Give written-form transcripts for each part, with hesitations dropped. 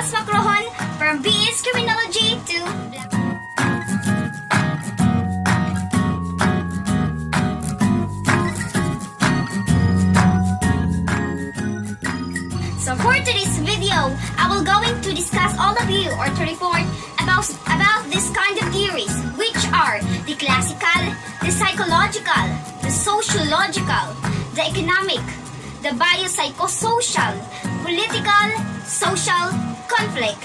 Mas Macrohon from BS Criminology to So for today's video, I will going to discuss all of you or to report about this kind of theories, which are the classical, the psychological, the sociological, the economic, the biopsychosocial, political, social, conflict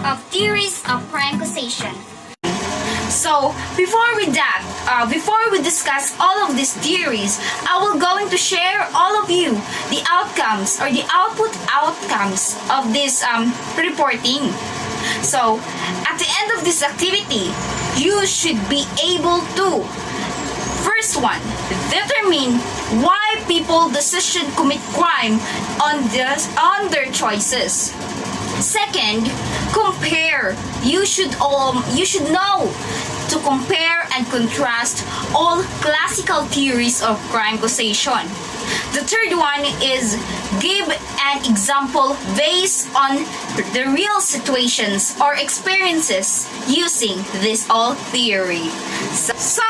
of theories of crime causation. So, before we discuss all of these theories, I will going to share all of you the outcomes or the outcomes of this reporting. So, at the end of this activity, you should be able to, first one, determine why people decision commit crime on their choices. Second, compare. You should know to compare and contrast all classical theories of crime causation. The third one is give an example based on the real situations or experiences using this all theory. So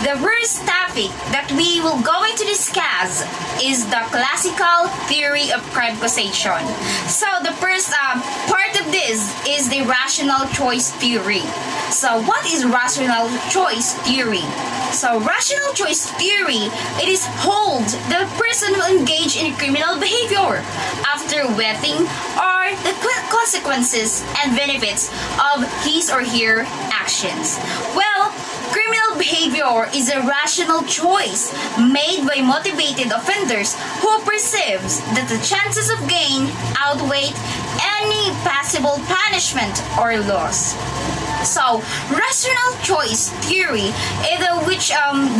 the first topic that we will going to discuss is the classical theory of crime causation. So the first part of this is the rational choice theory. So what is rational choice theory? So rational choice theory, it is holds that a person will engage in criminal behavior after weighing or the consequences and benefits of his or her actions. Well, criminal behavior is a rational choice made by motivated offenders who perceives that the chances of gain outweigh any possible punishment or loss. So, rational choice theory, which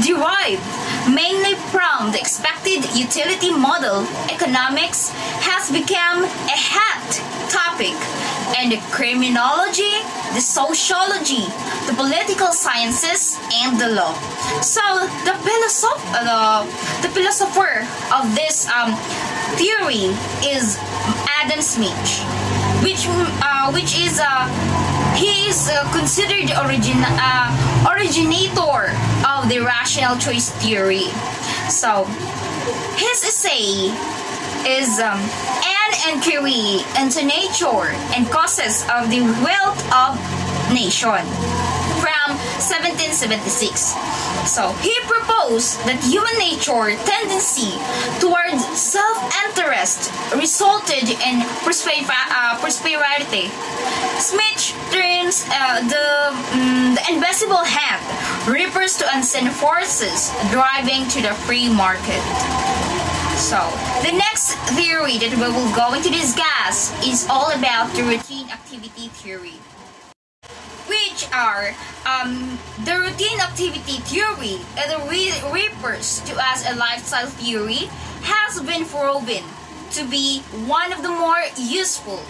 derived mainly from the expected utility model, economics has become a hot topic in the criminology, the sociology, the political sciences, and the law. So, the philosopher of this theory is Adam Smith, which is he is considered the originator of the rational choice theory. So, his essay is an inquiry into nature and causes of the wealth of nation from 1776. So, he proposed that human nature tendency towards self-interest resulted in prosperity. Smith terms the invisible hand refers to unseen forces driving to the free market. So, the next theory that we will going to discuss is all about the routine activity theory, which are the routine activity theory refers to as a lifestyle theory, has been proven to be one of the more useful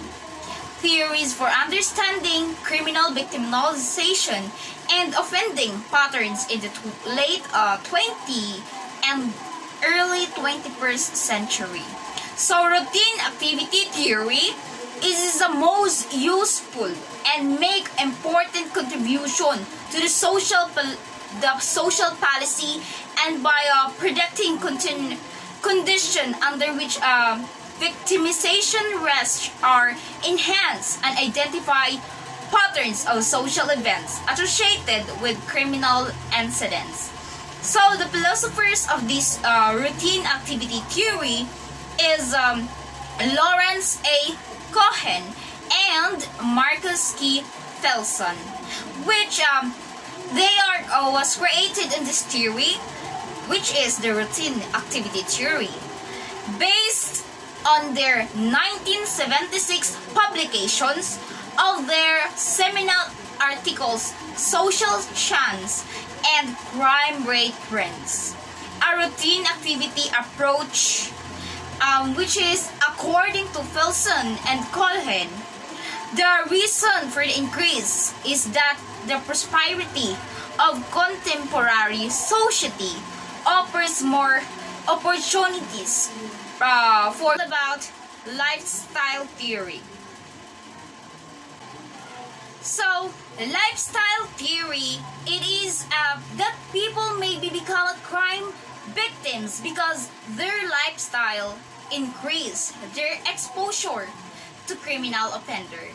theories for understanding criminal victimization and offending patterns in the late 20th and early 21st century. So routine activity theory is the most useful and make important contribution to the social policy and by predicting condition under which victimization risks are enhanced and identify patterns of social events associated with criminal incidents. So the philosophers of this routine activity theory is Lawrence A. Cohen and Marcus K. Felson, which was created in this theory, which is the routine activity theory, based on their 1976 publications of their seminal articles Social Chance and Crime Rate Trends. A routine activity approach, which is according to Felson and Cohen, the reason for the increase is that the prosperity of contemporary society offers more opportunities for about lifestyle theory. So, the lifestyle theory, it is that people maybe become crime victims because their lifestyle increase their exposure to criminal offender.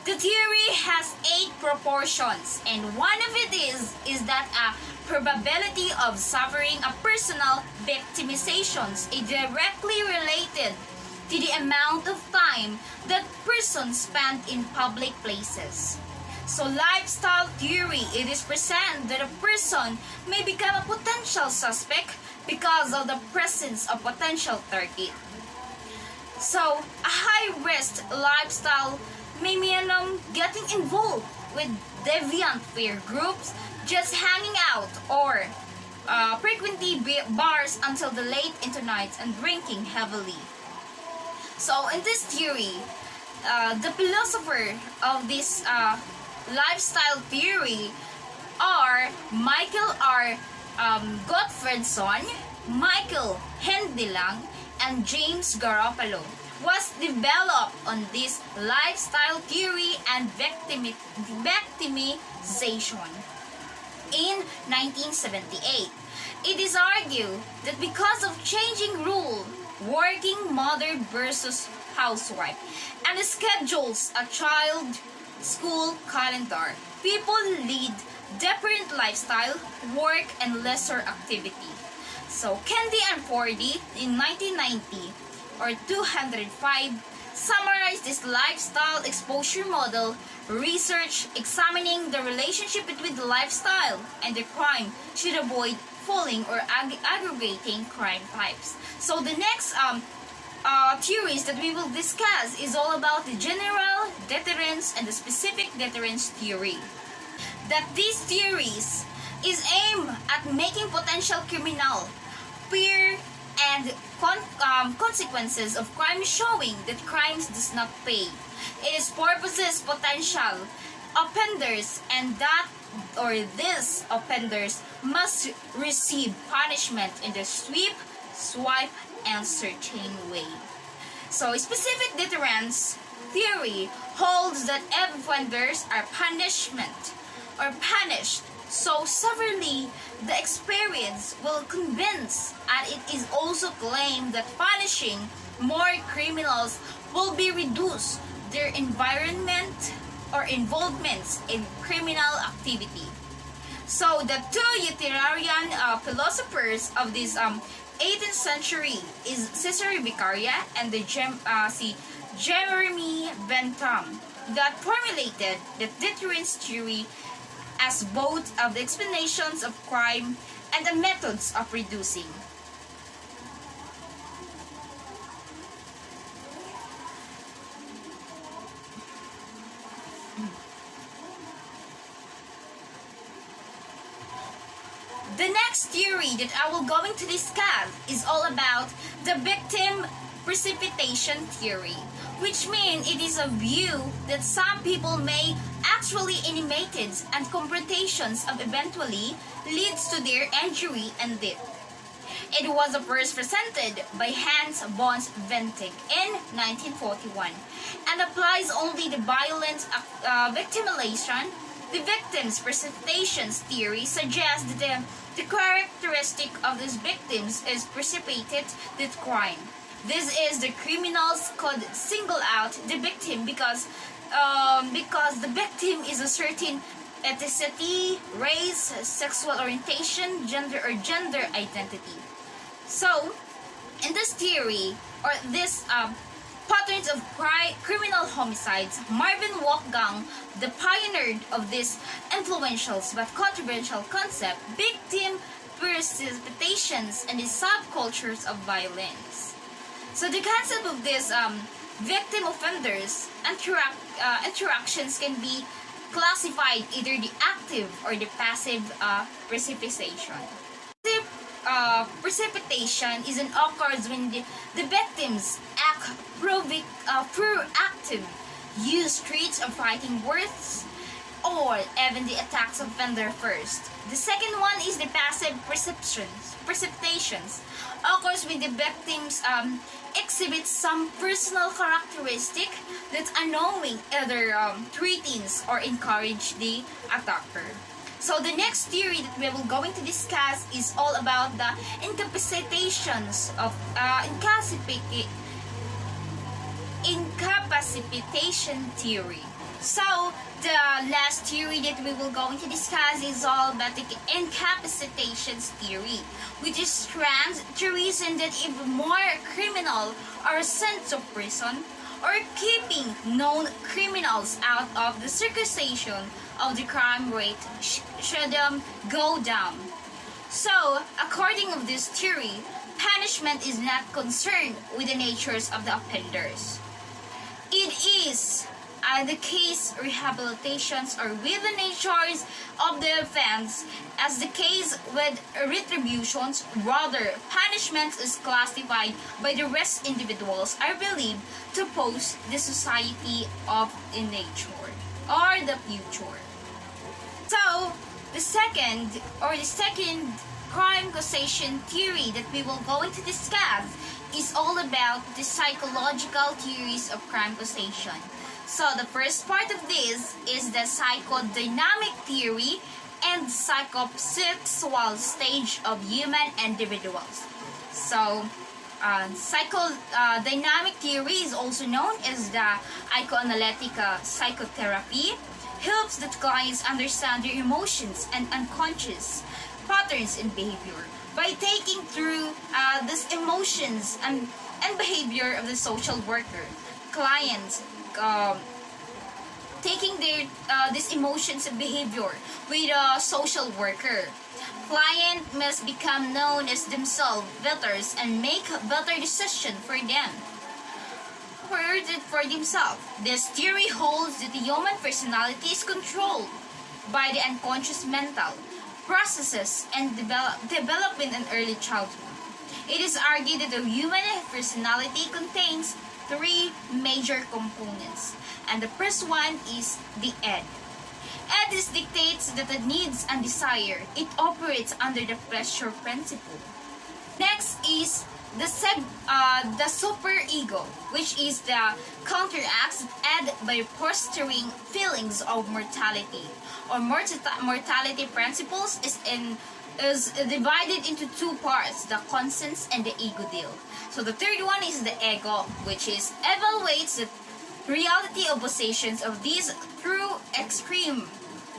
The theory has 8 proportions, and one of it is that a probability of suffering a personal victimizations is directly related to the amount of time that person spent in public places. So lifestyle theory, it is present that a person may become a potential suspect because of the presence of potential target. So a high-risk lifestyle may mean getting involved with deviant peer groups, just hanging out, or frequenting bars until the late into night and drinking heavily. So in this theory, the philosopher of this lifestyle theory are Michael R. Gottfredson, Michael Hendelang, and James Garoppolo, was developed on this lifestyle theory and victimization in 1978. It is argued that because of changing rule, working mother versus housewife, and schedules a child school calendar, people lead different lifestyle, work, and lesser activity. So Kendi and Fordy in 1990 or 205 summarized this lifestyle exposure model research examining the relationship between the lifestyle and the crime should avoid falling or aggregating crime types. So the next theories that we will discuss is all about the general deterrence and the specific deterrence theory. That these theories is aimed at making potential criminal fear and consequences of crime, showing that crimes does not pay. It is purposes potential offenders and that or these offenders must receive punishment in the swipe, and certain way. So specific deterrence theory holds that offenders are punished so severely the experience will convince, and it is also claimed that punishing more criminals will be reduce their environment or involvements in criminal activity. So the two utilitarian philosophers of this 18th century is Cesare Beccaria and the Jeremy Bentham that formulated the deterrence theory as both of the explanations of crime and the methods of reducing. The next theory that I will going to discuss is all about the victim precipitation theory, which means it is a view that some people may actually animated and confrontations of eventually leads to their injury and death. It was first presented by Hans von Ventig in 1941 and applies only the violent victimization. The victim's precipitation theory suggests that the characteristic of these victims is precipitated death crime. This is the criminals could single out the victim because the victim is a certain ethnicity, race, sexual orientation, gender identity. So, in this theory, or this patterns of criminal homicides, Marvin Wolfgang, the pioneer of this influential but controversial concept, victim precipitations and the subcultures of violence. So the concept of this victim offenders interactions can be classified either the active or the passive precipitation. Precipitation is an occurs when the victims act proactive, use threats of fighting words, or even the attacks offender first. The second one is the passive precipitations, occurs when the victims exhibits some personal characteristic that unknowing either threatens or encourage the attacker. So the next theory that we will going to discuss is all about the incapacitations of incapacitation theory. So the last theory that we will going to discuss is all about the incapacitations theory, which is strands to reason that if more criminals are sent to prison or keeping known criminals out of the circulation of the crime rate should go down. So, according of this theory, punishment is not concerned with the natures of the offenders. It is the case rehabilitations or with the natures of the offense, as the case with retributions. Rather, punishment is classified by the rest individuals are believed to pose the society of the nature or the future. So, the second crime causation theory that we will going to discuss is all about the psychological theories of crime causation. So the first part of this is the psychodynamic theory and psychosexual stage of human individuals. So psychodynamic theory is also known as the psychoanalytic psychotherapy, helps the clients understand their emotions and unconscious patterns in behavior by taking through these emotions and behavior of the social worker. Clients taking their these emotions and behavior with a social worker. Client must become known as themselves better and make better decision for them. For themselves. This theory holds that the human personality is controlled by the unconscious mental processes and development in early childhood. It is argued that the human personality contains three major components, and the first one is the id. Id dictates that the needs and desire. It operates under the pleasure principle. Next is the superego, which is the counteracts id by fostering feelings of mortality or mortality principles is divided into two parts, the conscience and the ego deal. So the third one is the ego, which is evaluates the reality of possessions of these through extreme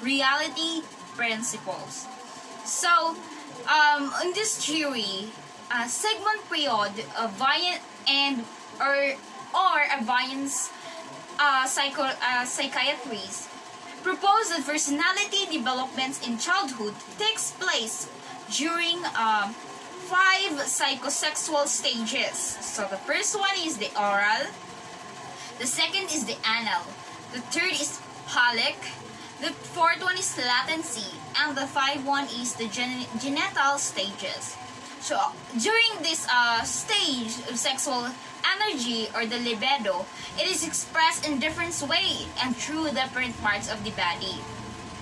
reality principles. So in this theory, Sigmund Freud, a variant and or a variance psychiatrist, proposed that personality development in childhood takes place during 5 psychosexual stages. So the first one is the oral, the second is the anal, the third is halic, the fourth one is latency, and the fifth one is the genital stages. So during this stage of sexual energy or the libido, it is expressed in different ways and through different parts of the body.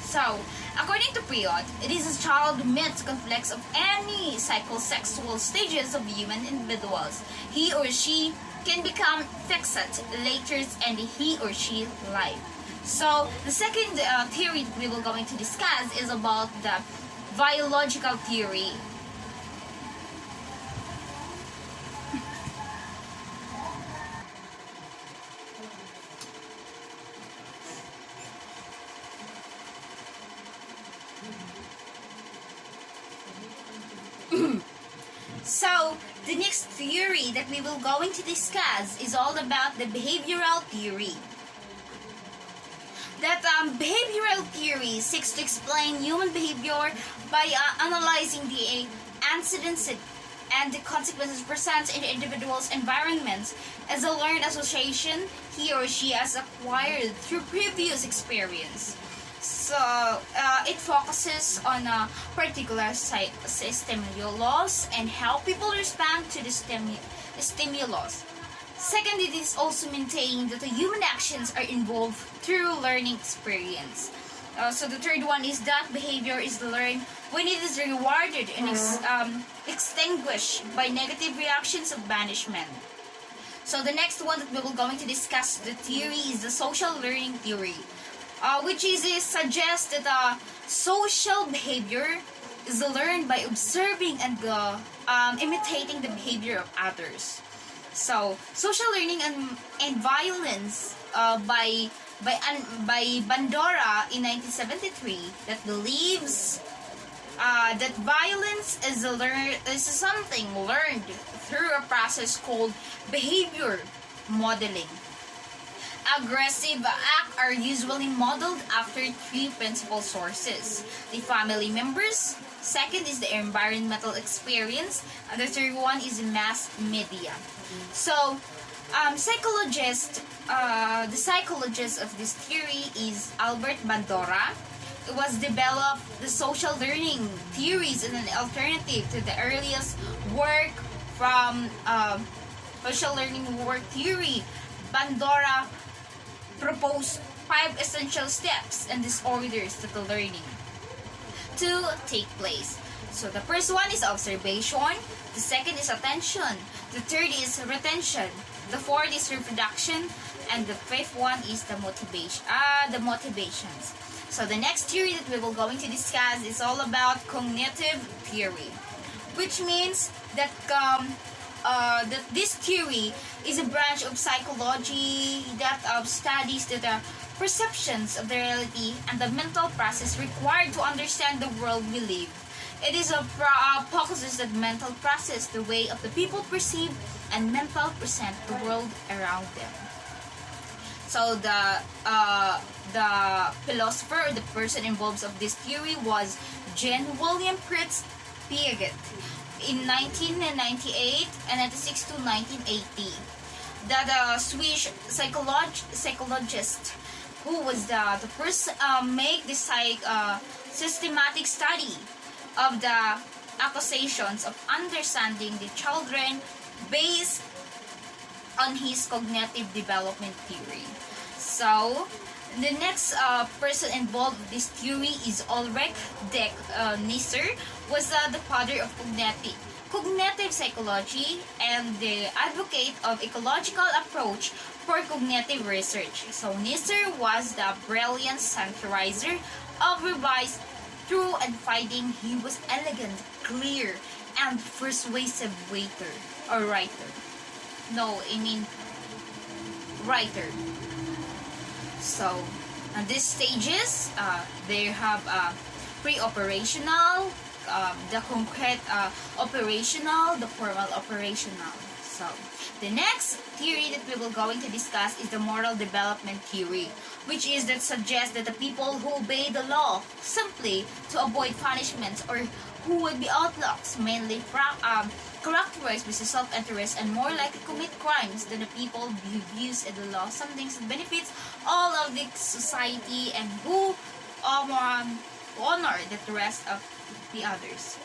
So, according to Freud, it is a child meets conflicts of any psychosexual stages of human individuals. He or she can become fixed later in he or she life. So, the second theory that we will going to discuss is about the biological theory. So, the next theory that we will going to discuss is all about the behavioral theory. That behavioral theory seeks to explain human behavior by analyzing the antecedents and the consequences present in the individual's environment as a learned association he or she has acquired through previous experience. So, it focuses on a particular stimulus and how people respond to the stimulus. Second, it is also maintained that the human actions are involved through learning experience. So the third one is that behavior is learned when it is rewarded and extinguished by negative reactions of banishment. So the next one that we will going to discuss the theory is the social learning theory, which is suggests that social behavior is learned by observing and imitating the behavior of others. So social learning and violence by Bandora in 1973 that believes that violence is something learned through a process called behavior modeling. Aggressive acts are usually modeled after three principal sources: the family members, second is the environmental experience, and the third one is mass media. So, the psychologist of this theory is Albert Bandura. It was developed the social learning theories as an alternative to the earliest work from social learning work theory. Bandura proposed 5 essential steps and disorders to the learning to take place. So the first one is observation, the second is attention, the third is retention, the fourth is reproduction, and the fifth one is the motivations. So the next theory that we will going to discuss is all about cognitive theory, which means that that this theory is a branch of psychology that studies the perceptions of the reality and the mental process required to understand the world we live. It is focuses that mental process, the way of the people perceive and mental present the world around them. So the philosopher or the person involved of this theory was Jean William Fritz Piaget in 1998 and 96 to 1980. The Swiss psychologist who was the first make this systematic study of the accusations of understanding the children based on his cognitive development theory. So the next person involved with this theory is Ulrich Nisser, was the father of cognitive psychology and the advocate of ecological approach for cognitive research. So Nisser was the brilliant centralizer of revised true and finding he was elegant, clear, and persuasive writer. No, I mean writer. So, on these stages, they have pre-operational, the concrete operational, the formal operational. So, the next theory that we will going to discuss is the moral development theory, which is that suggests that the people who obey the law simply to avoid punishments or who would be outlaws, mainly characterized by self-interest and more likely commit crimes than the people who views the law some things that benefits all of the society and who honor the rest of the others.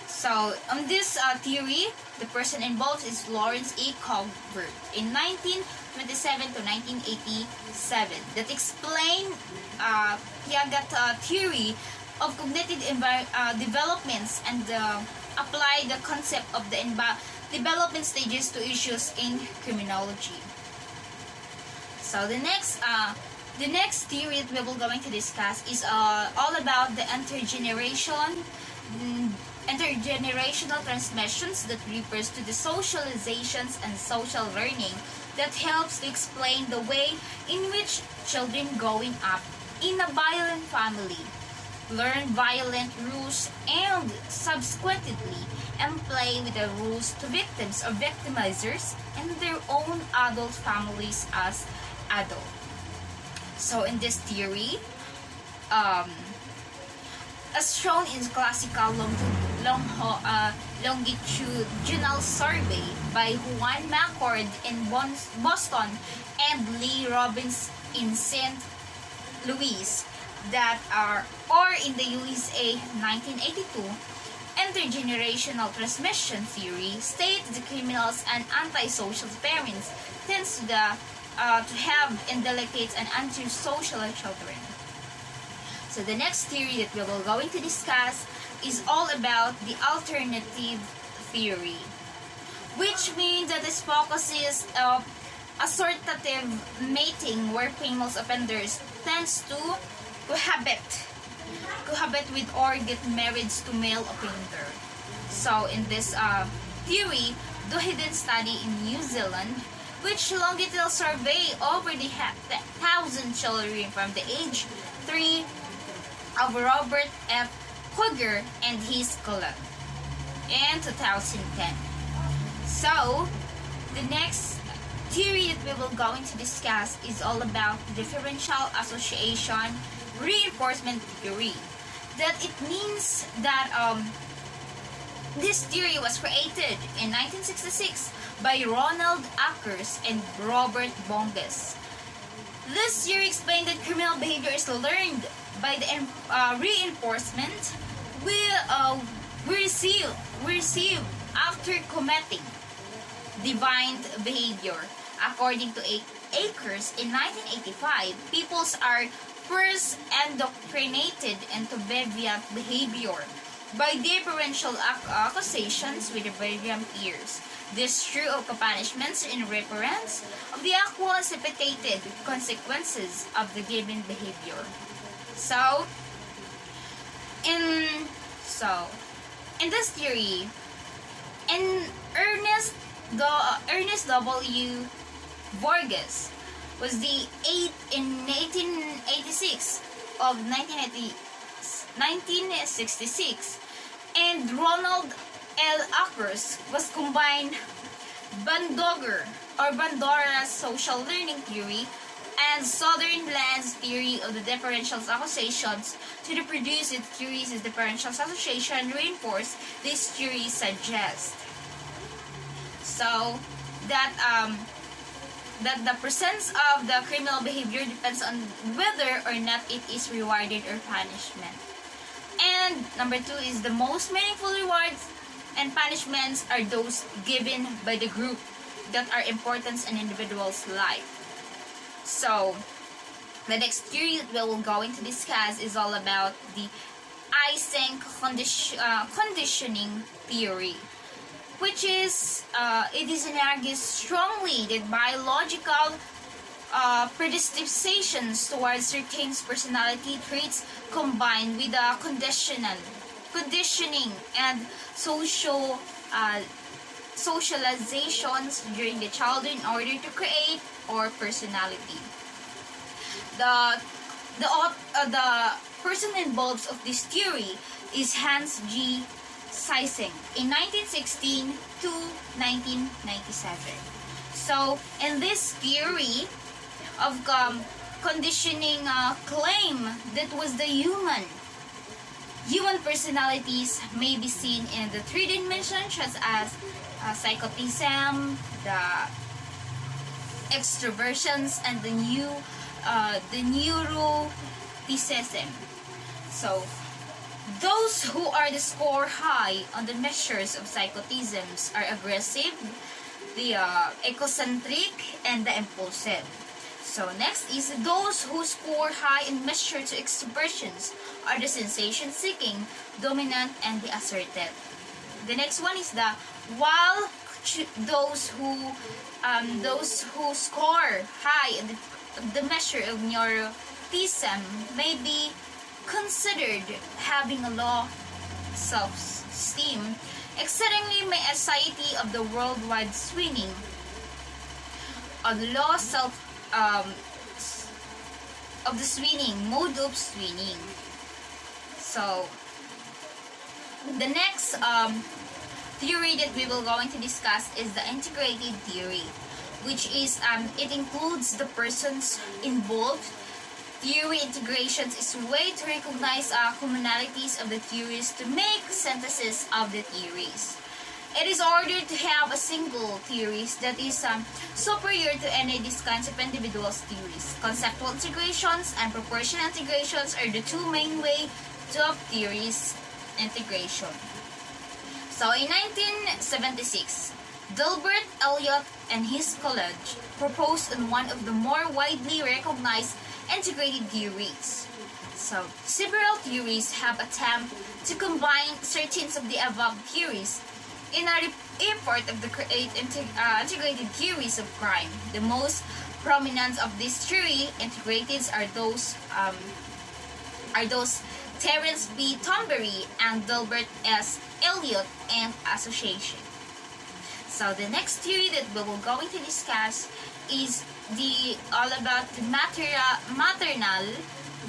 So, on this theory, the person involved is Lawrence A. Kohlberg in 1927 to 1987 that explained Piaget theory of cognitive developments and apply the concept of the development stages to issues in criminology. So the next theory that we will going to discuss is all about the intergenerational transmissions that refers to the socializations and social learning that helps to explain the way in which children growing up in a violent family learn violent rules and subsequently play with the rules to victims or victimizers and their own adult families as adult. So in this theory, as shown in classical longitudinal survey by Juan McCord in Boston and Lee Robbins in St. Louis, or in the USA 1982, intergenerational transmission theory states the criminals and antisocial parents tends to have indelicate and antisocial children. So the next theory that we will going to discuss is all about the alternative theory, which means that this focuses assortative mating where famous offenders tends to cohabit with or get married to male offender. So in this theory, the hidden study in New Zealand, which longitudinal survey over the 1,000 children from the age 3 of Robert F. Hooger and his colleague in 2010. So, the next theory that we will going to discuss is all about differential association reinforcement theory. That it means that this theory was created in 1966 by Ronald Akers and Robert Bonges. This theory explained that criminal behavior is learned by the reinforcement we receive after committing divine behavior. According to Akers, in 1985, peoples are first indoctrinated into deviant behavior by differential accusations with the variant peers. This true of punishments in reference of the actual anticipated consequences of the given behavior. So, in this theory, in Ernest W. Borges was the 1886 of 1966, and Ronald L. Akers was combined Bandora's social learning theory and Sutherland's theory of the differential associations to reproduce its theories as differential association reinforce this theory suggests. So that the presence of the criminal behavior depends on whether or not it is rewarded or punishment. And number 2 is the most meaningful rewards and punishments are those given by the group that are important in individual's life. So the next theory that we will going to discuss is all about the Eysenck conditioning theory, which is it is argues strongly that biological predispositions towards certain personality traits combined with conditioning and socializations during the childhood in order to create or personality. The person involved of this theory is Hans G. Eysenck in 1916 to 1997. So, in this theory of conditioning claim that was the human personalities may be seen in the three dimensions such as psychotism, the extroversions, and the neuroticism. So, those who are the score high on the measures of psychotisms are aggressive, the egocentric, and the impulsive. So next is those who score high in measure to extroversions are the sensation-seeking, dominant, and the assertive. The next one is while those who score high in the measure of neuroticism may be considered having a low self-esteem, exceedingly my anxiety of the worldwide swinging, a low of the swinging, mode of swinging. So, the next theory that we will going to discuss is the integrated theory, which is it includes the persons involved. Theory integrations is a way to recognize commonalities of the theories to make synthesis of the theories. It is ordered to have a single theories that is superior to any of these kinds of individuals' theories. Conceptual integrations and proportional integrations are the two main ways of theories integration. So in 1976, Delbert Elliott and his colleague proposed on one of the more widely recognized integrated theories. So, several theories have attempted to combine certain of the above theories in a report of the integrated theories of crime. The most prominent of these three integrateds are those Terence B. Thornberry and Delbert S. Eliot and Association. So the next theory that we will going to discuss is all about the maternal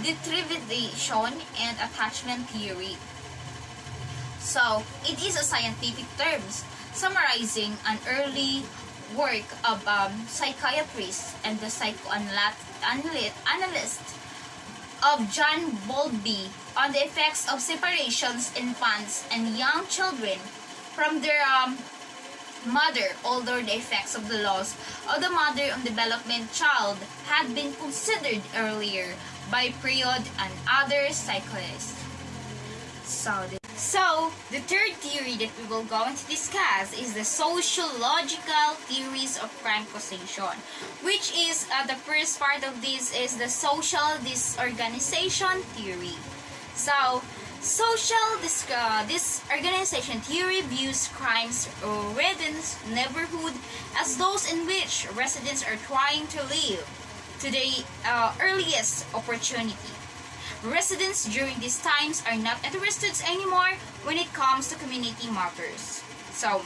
deterioration and attachment theory. So it is a scientific term summarizing an early work of psychiatrist and the psychoanalyst of John Bowlby on the effects of separations in infants and young children from their mother, although the effects of the loss of the mother on development child had been considered earlier by Freud and other psychologists. So the third theory that we will going to discuss is the sociological theories of crime causation, which is the first part of this is the social disorganization theory. So social disorganization theory views crimes ridden neighborhood as those in which residents are trying to live to the earliest opportunity. Residents during these times are not interested anymore when it comes to community matters. So,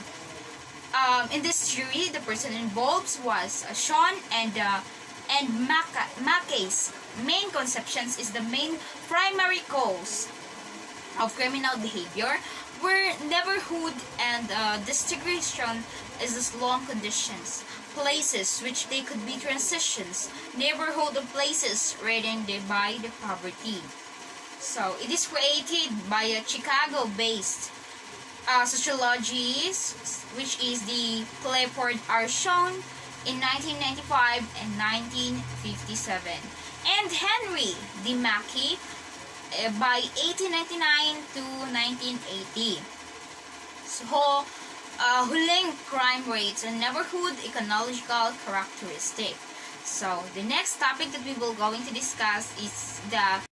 in this theory, the person involved was Sean and Mackay's main conceptions is the main primary cause of criminal behavior, where neighborhood and distribution is the long conditions. Places which they could be transitions, neighborhood of places written by the poverty. So it is created by a Chicago-based sociologist, which is the Clifford R. Schoen in 1995 and 1957, and Henry D. Mackey by 1899 to 1980. So who link crime rates and neighborhood ecological characteristic. So the next topic that we will going to discuss is the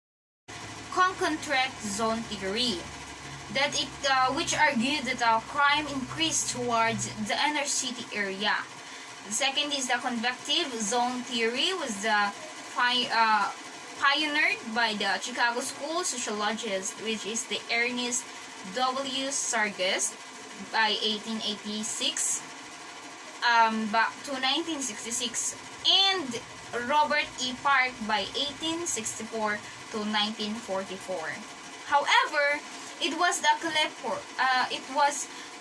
concentric zone theory, that which argued that crime increased towards the inner city area. The second is the convective zone theory, was pioneered by the Chicago School sociologist, which is the Ernest W. Sargis by 1886 back to 1966, and Robert E. Park by 1864 to 1944. However, it was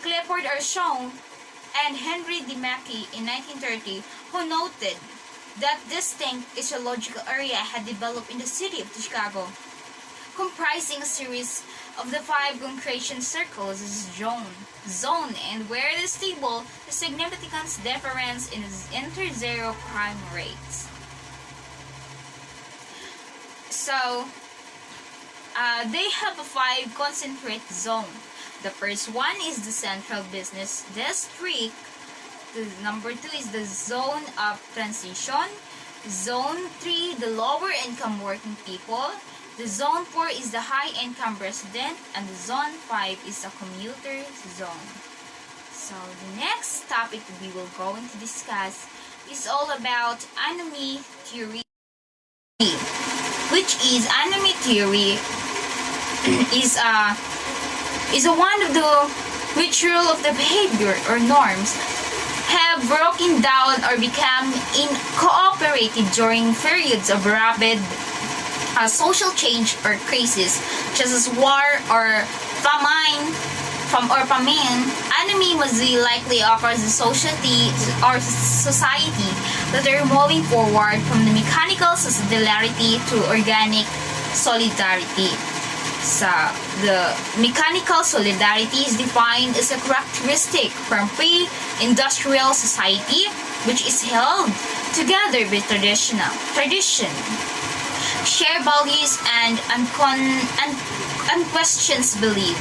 Clifford R. Schoen and Henry D. Mackey in 1930 who noted that distinct sociological area had developed in the city of Chicago, comprising a series of the 5 concentration circles zone, and where the stable the significant difference in inter-zero crime rates. So they have a 5 concentrate zone. The first one is the central business district. The number 2 is the zone of transition. Zone 3, the lower income working people. The zone 4 is the high income resident, and the zone 5 is a commuter zone. So the next topic we will going to discuss is all about anomy theory, which is anomy theory is one of the which rule of the behavior or norms have broken down or become incooperative during periods of rapid social change or crisis, such as war or famine. Anomy must likely occurs in society that are moving forward from the mechanical solidarity to organic solidarity. So, the mechanical solidarity is defined as a characteristic from pre-industrial society which is held together with tradition, share values, and unquestioned belief.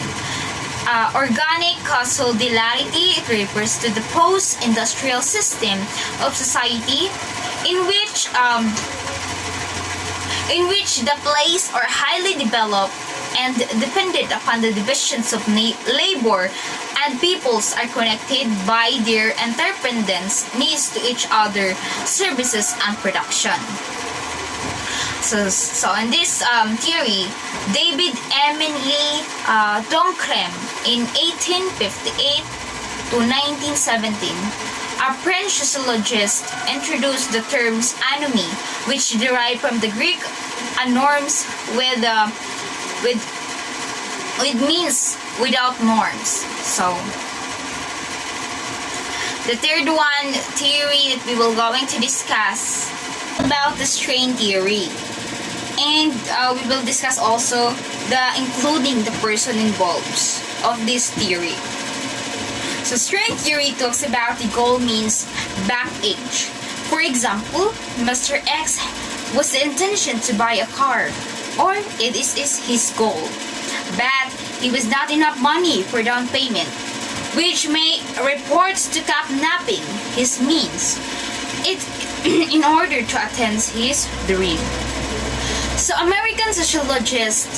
Organic solidarity, it refers to the post-industrial system of society in which the place are highly developed and dependent upon the divisions of labor and peoples are connected by their interdependence needs to each other, services, and production. So in this theory, David Emily Donkrem in 1858 to 1917, a French sociologist, introduced the terms anomy, which derived from the Greek anorms with means without norms. So the third one theory that we will going to discuss about the strain theory, and we will discuss also the including the person involved of this theory. So strain theory talks about the goal means back age. For example, Mr. X was the intention to buy a car, or it is his goal, but he was not enough money for down payment, which may reports to kidnapping his means it in order to attain his dream. So American sociologist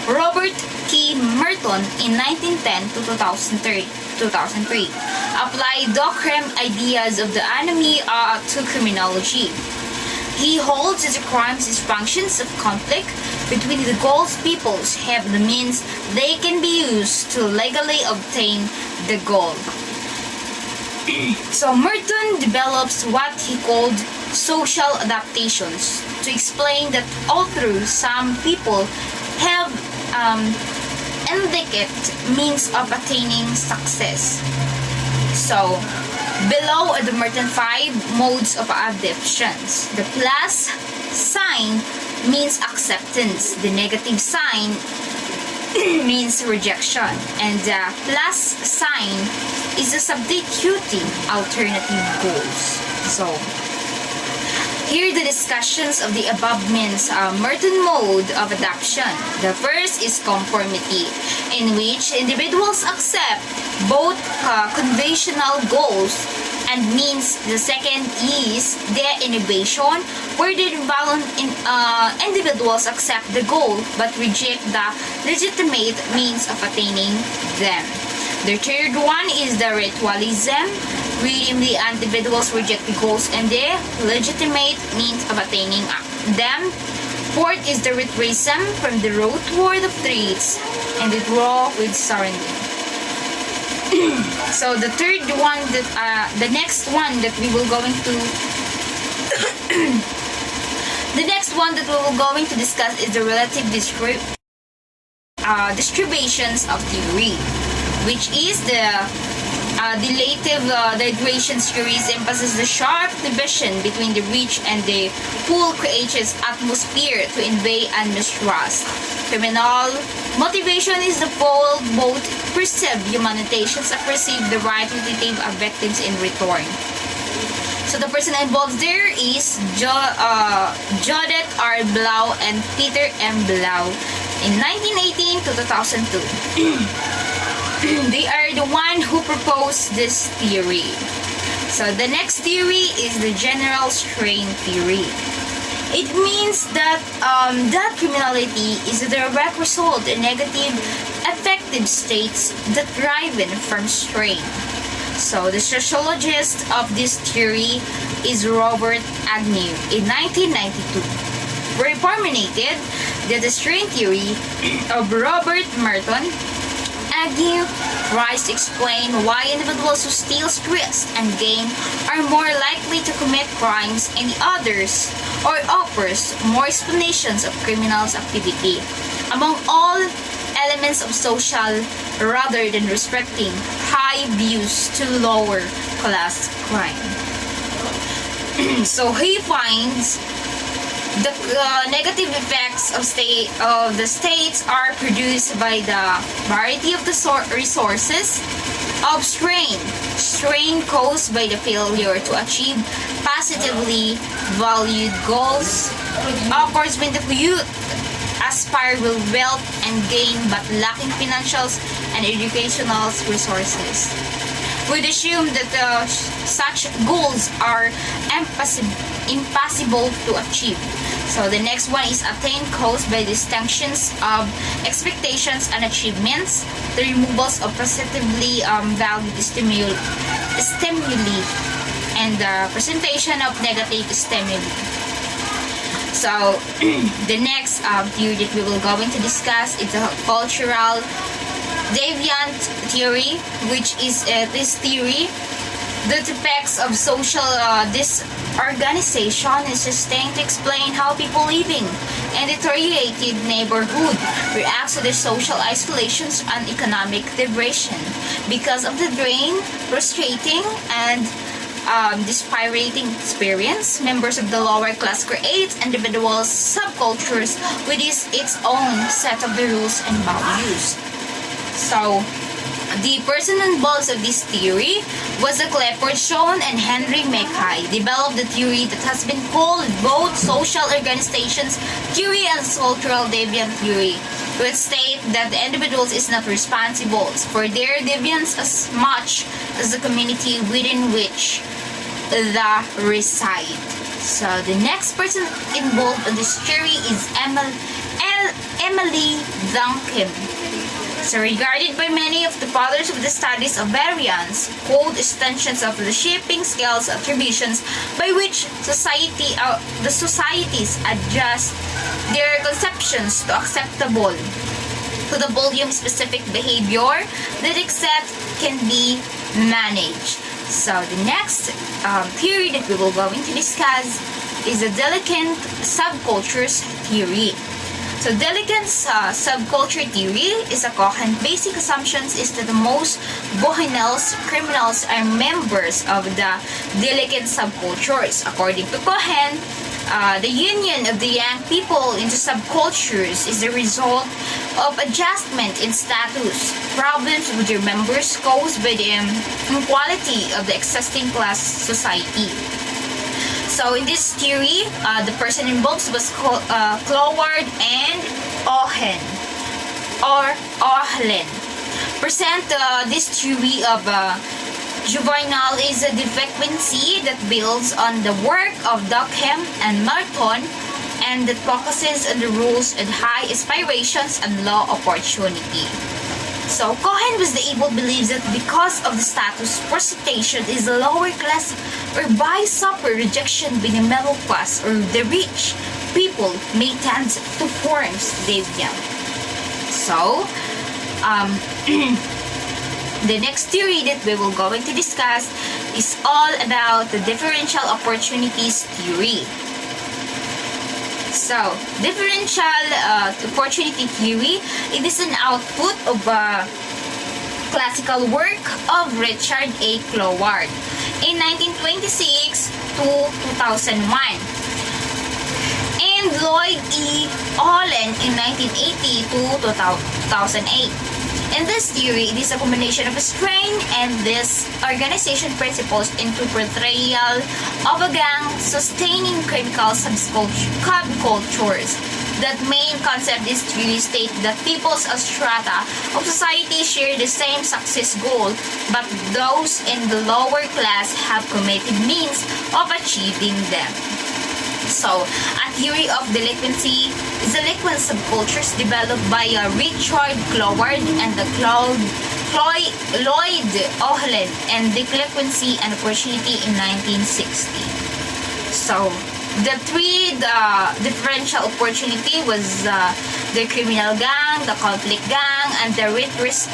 Robert K. Merton in 1910 to 2003 applied Dockrem ideas of the anomy to criminology. He holds that the crimes is functions of conflict between the goals peoples have the means they can be used to legally obtain the goal. So Merton develops what he called social adaptations to explain that although some people have inadequate means of attaining success. So below are the Merton 5 modes of adaptations. The plus sign means acceptance. The negative sign means rejection. And the plus sign is a substituting alternative goals. So here the discussions of the above means Merton mode of adaptation. The first is conformity, in which individuals accept both conventional goals and means. The second is the innovation, where the individuals accept the goal but reject the legitimate means of attaining them. The third one is the ritualism, wherein the individuals reject the goals and the legitimate means of attaining them. Fourth is the ritualism, from the road toward the streets and the draw with surrender. So the third one that the next one that we will going to the next one that we will going to discuss is the relative distributions of theory, which is the relative degradation theories emphasizes the sharp division between the rich and the poor creates atmosphere to invade and mistrust. Criminal motivation is the fault both perceived humanitations and perceive the right relative of victims in return. So the person involved there is Judith R. Blau and Peter M. Blau in 1918 to 2002. They are the one who proposed this theory. So the next theory is the general strain theory. It means that that criminality is a direct result in negative affective states that derive from strain. So the sociologist of this theory is Robert Agnew in 1992. Where he formulated that the strain theory of Robert Merton. Agnew tries to explain why individuals who steal, risk, and gain are more likely to commit crimes and the others, or offers more explanations of criminals' activity among all elements of social rather than restricting high views to lower class crime. So he finds the negative effects of the states are produced by the variety of the resources of strain caused by the failure to achieve positively valued goals. Of course, when the youth aspire with wealth and gain but lacking financial and educational resources. would assume that such goals are impossible to achieve. So the next one is attain caused by distinctions of expectations and achievements, the removals of positively valued stimuli, and the presentation of negative stimuli. So the next theory that we will going to discuss is the cultural deviant theory, which is this theory the effects of social disorganization is sustained to explain how people living in deteriorated neighborhood react to their social isolations and economic depression. Because of the drain, frustrating, and dispiriting experience, members of the lower class create individual subcultures with its own set of the rules and values. So, the person involved of this theory was the Clifford Schoen and Henry Mackay, developed the theory that has been called both social organizations theory and cultural deviant theory, which state that the individuals is not responsible for their deviance as much as the community within which they reside. So the next person involved in this theory is Emily Duncan. So regarded by many of the fathers of the studies of variance, called extensions of the shaping scales attributions by which the societies adjust their conceptions to acceptable to the volume specific behavior that except can be managed. So the next theory that we will going to discuss is the delicate subcultures theory. So delicate subculture theory is a Cohen basic assumptions is that the most bohemians criminals are members of the delicate subcultures. According to Cohen, the union of the young people into subcultures is the result of adjustment in status, problems with their members caused by the inequality of the existing class society. So in this theory, the person involved was Cloward and Ohlen. Present this theory of juvenile is a delinquency that builds on the work of Durkheim and Merton and that focuses on the rules and high aspirations and low opportunity. So Cohen was the able believes that because of the status presentation is the lower class or by suffer rejection by the middle class or the rich, people may tend to form deviant. So the next theory that we will going to discuss is all about the differential opportunities theory. So, differential opportunity theory, it is an output of classical work of Richard A. Cloward in 1926 to 2001 and Lloyd E. Olin in 1980 to 2008. In this theory, it is a combination of strain and this organization principles into portrayal of a gang sustaining critical subcultures. That main concept is to state that people's strata of society share the same success goal, but those in the lower class have committed means of achieving them. So, a theory of delinquency is delinquent subcultures developed by Richard Cloward and Lloyd Ohlen and delinquency and opportunity in 1960. So, the differential opportunity was the criminal gang, the conflict gang, and the retreatist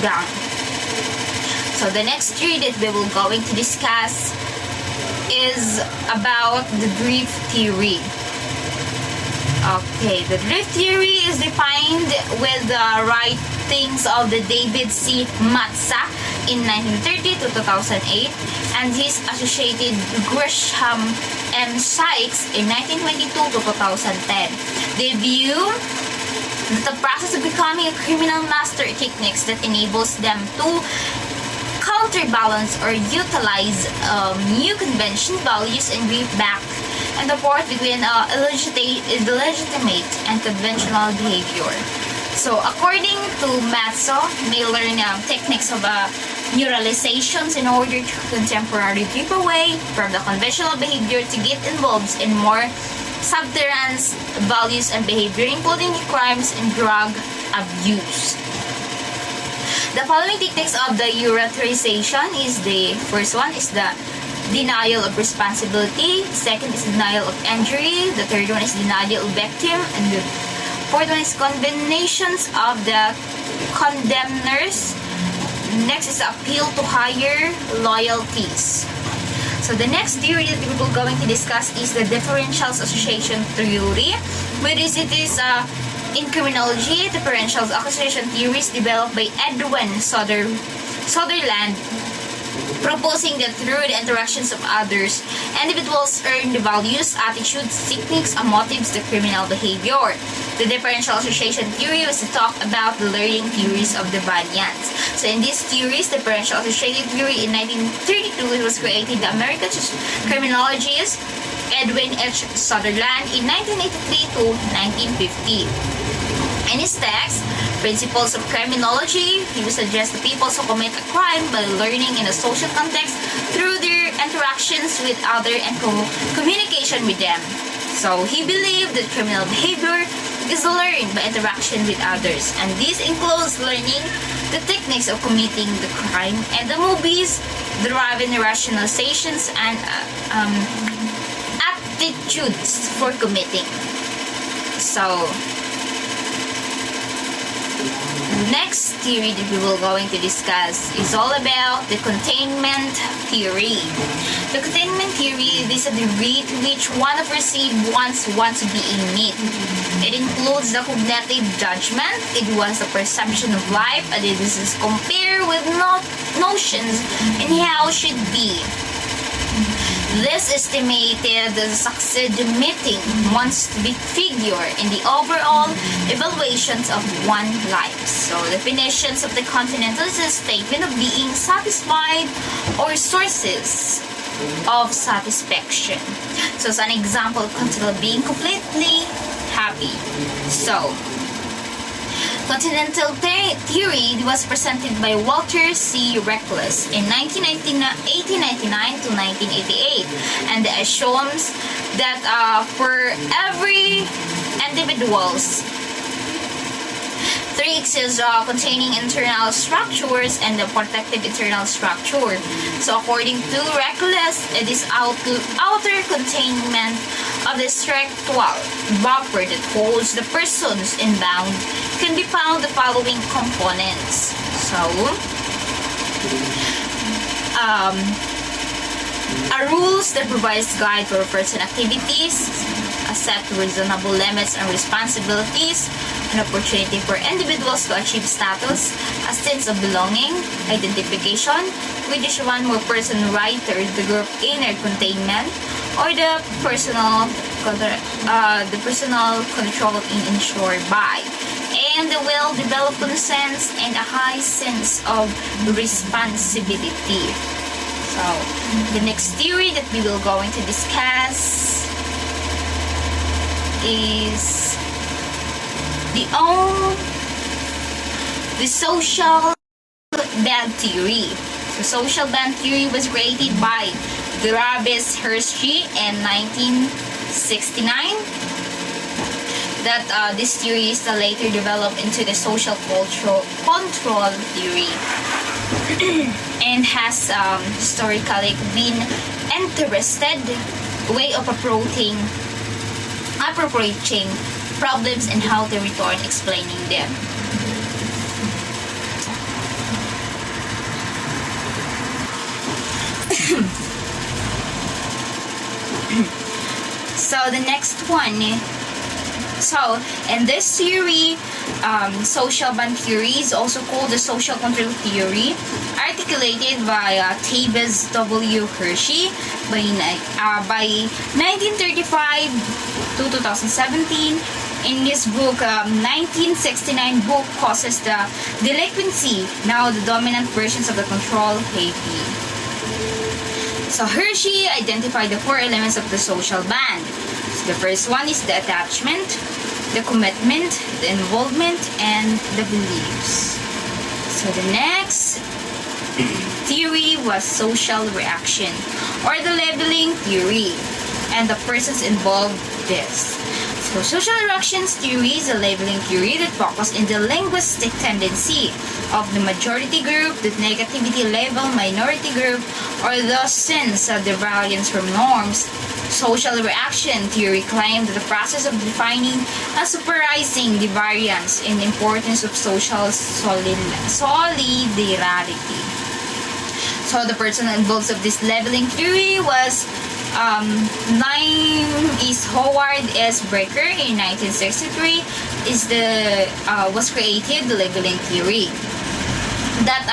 gang. So, the next theory that we will going to discuss is about the drift theory. Okay, the drift theory is defined with the writings of the David C. Matza in 1930 to 2008 and his associated Gresham M. Sykes in 1922 to 2010. They view the process of becoming a criminal master techniques that enables them to counterbalance or utilize new convention values and reap back and the part between illegitimate and conventional behavior. So according to Matzo, may learn techniques of neuralizations in order to contemporarily keep away from the conventional behavior to get involved in more subterraneous values and behavior, including crimes and drug abuse. The following techniques of the neuralization is the first one is the denial of responsibility, second is denial of injury, the third one is denial of victim, and the fourth one is condemnations of the condemners. Next is appeal to higher loyalties. So the next theory that we're going to discuss is the differential association theory, whereas it is in criminology, differential association theories developed by Edwin Sutherland, proposing that through the interactions of others, individuals earn the values, attitudes, techniques, and motives the criminal behavior. The differential association theory was to talk about the learning theories of the variants. So in these theories, differential association theory in 1932, it was created by the American criminologist Edwin H. Sutherland in 1983 to 1950. In his text, Principles of Criminology, he would suggest the people who commit a crime by learning in a social context through their interactions with others and communication with them. So he believed that criminal behavior is learned by interaction with others, and this includes learning the techniques of committing the crime and the movies, deriving rationalizations and aptitudes for committing. So next theory that we will going to discuss is all about the containment theory. The containment theory is a degree to which one perceives one's wants being met. It includes the cognitive judgment, it was the perception of life, and it is compared with notions in how it should be. This estimated succeed meeting one's big figure in the overall evaluations of one life. So definitions of the continental is a statement of being satisfied or sources of satisfaction. So as an example, continental being completely happy. So continental theory was presented by Walter C. Reckless in 1899 to 1988, and it assumes that for every individual's three axes containing internal structures and the protective internal structure. So according to Reckless, it is outer containment of the structural buffer that holds the persons in bound can be found the following components. So a rules that provides guide for person activities, a set reasonable limits and responsibilities, an opportunity for individuals to achieve status, a sense of belonging, identification, which is one more person writer, the group inner containment, or the personal control in ensured by, and the well-developed sense and a high sense of responsibility. So the next theory that we will going to discuss is the social band theory. The social band theory was created by Graves Hershey in 1969. That this theory is later developed into the social control theory and has historically been interested way of approaching problems and how to return explaining them. So the next one, so in this theory, social band theory is also called the social control theory, articulated by Tavis W. Hershey by 1935 to 2017. In his book, 1969 book, Causes the Delinquency, now the dominant versions of the control theory. So Hershey identified the four elements of the social band. So the first one is the attachment, the commitment, the involvement, and the beliefs. So the next theory was social reaction, or the labeling theory, and the persons involved this. So social reactions theory is a labeling theory that focuses on the linguistic tendency of the majority group, the negativity label minority group, or thus sense of the variance from norms. Social reaction theory claimed that the process of defining and supervising the variance in the importance of social solidarity. So the person involved of this labeling theory was name is Howard S. Brecker in 1963. Was created the labeling theory that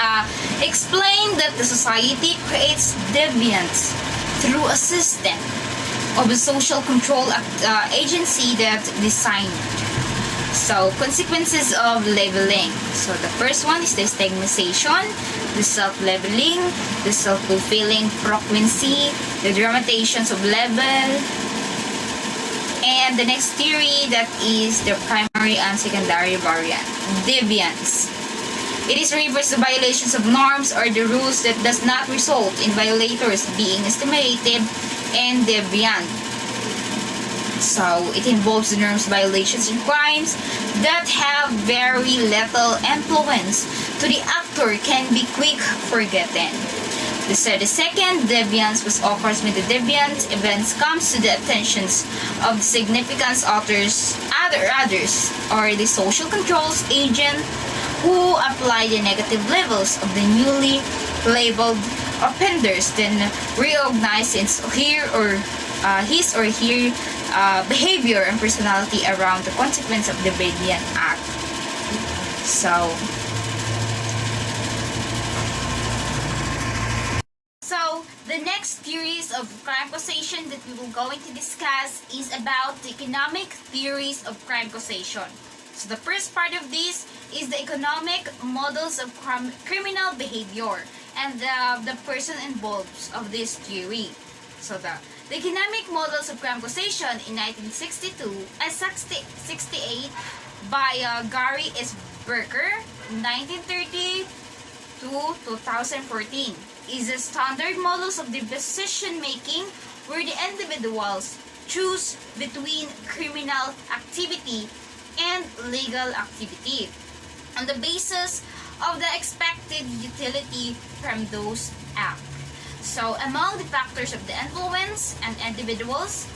explained that the society creates deviance through a system of a social control agency that designed. So, consequences of labeling. So, the first one is the stigmatization, the self-labeling, the self-fulfilling frequency, the dramatizations of label, and the next theory that is the primary and secondary variant, deviance. It is reverse the violations of norms or the rules that does not result in violators being estimated and deviant. So, it involves the norms, violations, and crimes that have very little influence to the actor can be quick forgotten. The second, deviance was occurs when the deviant events comes to the attentions of the significant others, or the social controls agent who apply the negative levels of the newly labeled offenders, then reorganize his or her behavior and personality around the consequence of the deviant act. So the next theories of crime causation that we will going to discuss is about the economic theories of crime causation. So the first part of this is the economic models of criminal behavior and the person involved of this theory. So the economic models of crime causation in 1968 by Gary S. Berker, 1930 to 2014, is a standard models of the decision making where the individuals choose between criminal activity and legal activity on the basis of the expected utility from those acts. So, among the factors of the influence and individuals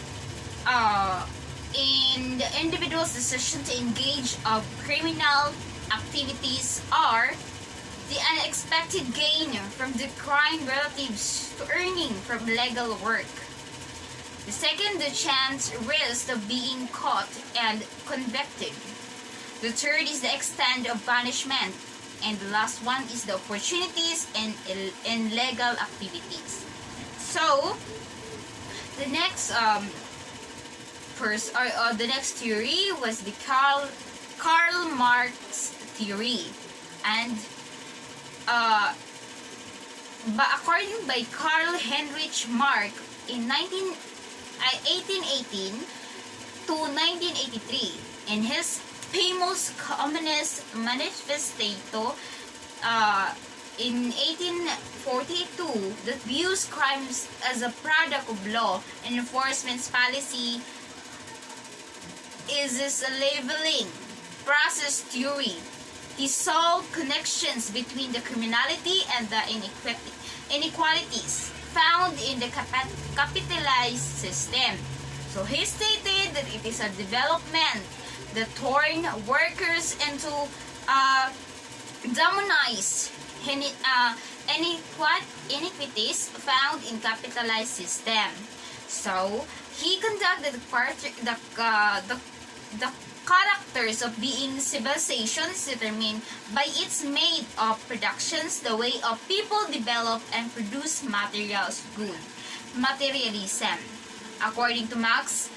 in the individual's decision to engage of criminal activities are the unexpected gain from the crime relatives to earning from legal work. The second, the chance risk of being caught and convicted. The third is the extent of punishment. And the last one is the opportunities in legal activities. So, the next the next theory was the Karl Marx theory, and according by Karl Heinrich Marx in 1818 to 1983 in his famous Communist Manifesto in 1842 that views crimes as a product of law and enforcement policy is this labeling process theory. He saw connections between the criminality and the inequalities found in the capitalized system. So he stated that it is a development that turn workers into demonize inequities found in capitalized system. So he conducted the characters of being civilizations determined by its made of productions, the way of people develop and produce materials good. Materialism. According to Marx,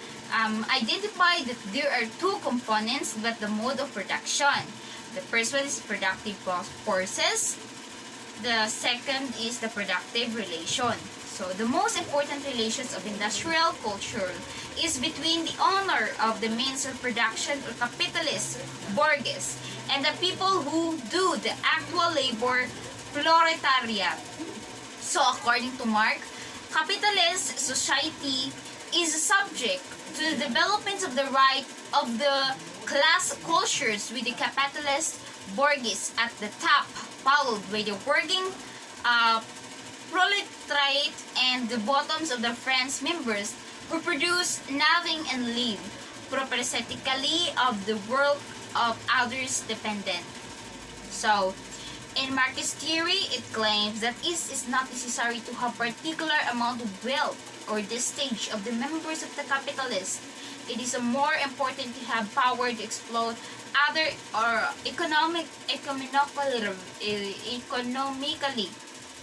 identified that there are two components but the mode of production. The first one is productive forces. The second is the productive relation. So the most important relations of industrial culture is between the owner of the means of production or capitalist, bourgeois, and the people who do the actual labor, proletariat. So according to Marx, capitalist society is subject to the development of the right of the class cultures with the capitalist bourgeois at the top, followed by the working proletariat and the bottoms of the French members who produce nothing and live parasitically of the work of others dependent. So, in Marxist theory, it claims that it is not necessary to have particular amount of wealth or the stage of the members of the capitalist. It is more important to have power to exploit other or economically,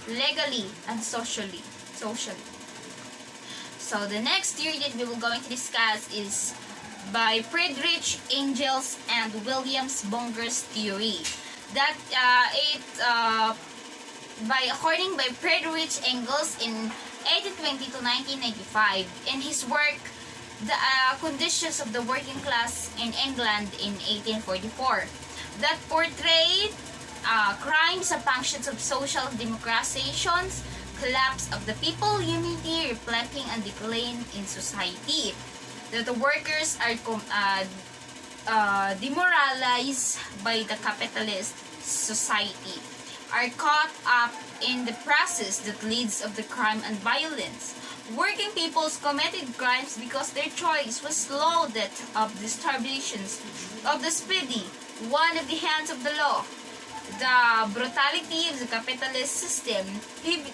legally, and socially. So the next theory that we will going to discuss is by Friedrich Engels and Williams Bunger's theory. That according by Friedrich Engels in 1820 to 1995 in his work The Conditions of the Working Class in England in 1844 that portrayed crimes and functions of social democratizations, collapse of the people unity reflecting a decline in society, that the workers are demoralized by the capitalist society, are caught up in the process that leads of the crime and violence. Working peoples committed crimes because their choice was slow death of the starvations of the speedy, one of the hands of the law. The brutality of the capitalist system, he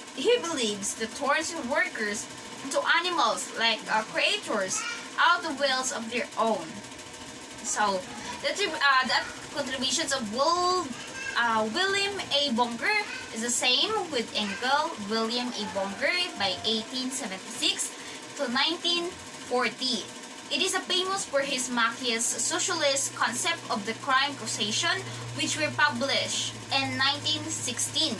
believes that turns workers into animals like creators out of wills of their own. So, that contributions of William A. Bunker is the same with Engel, William A. Bunker by 1876 to 1940. It is famous for his Marxist socialist concept of the crime causation, which were published in 1916.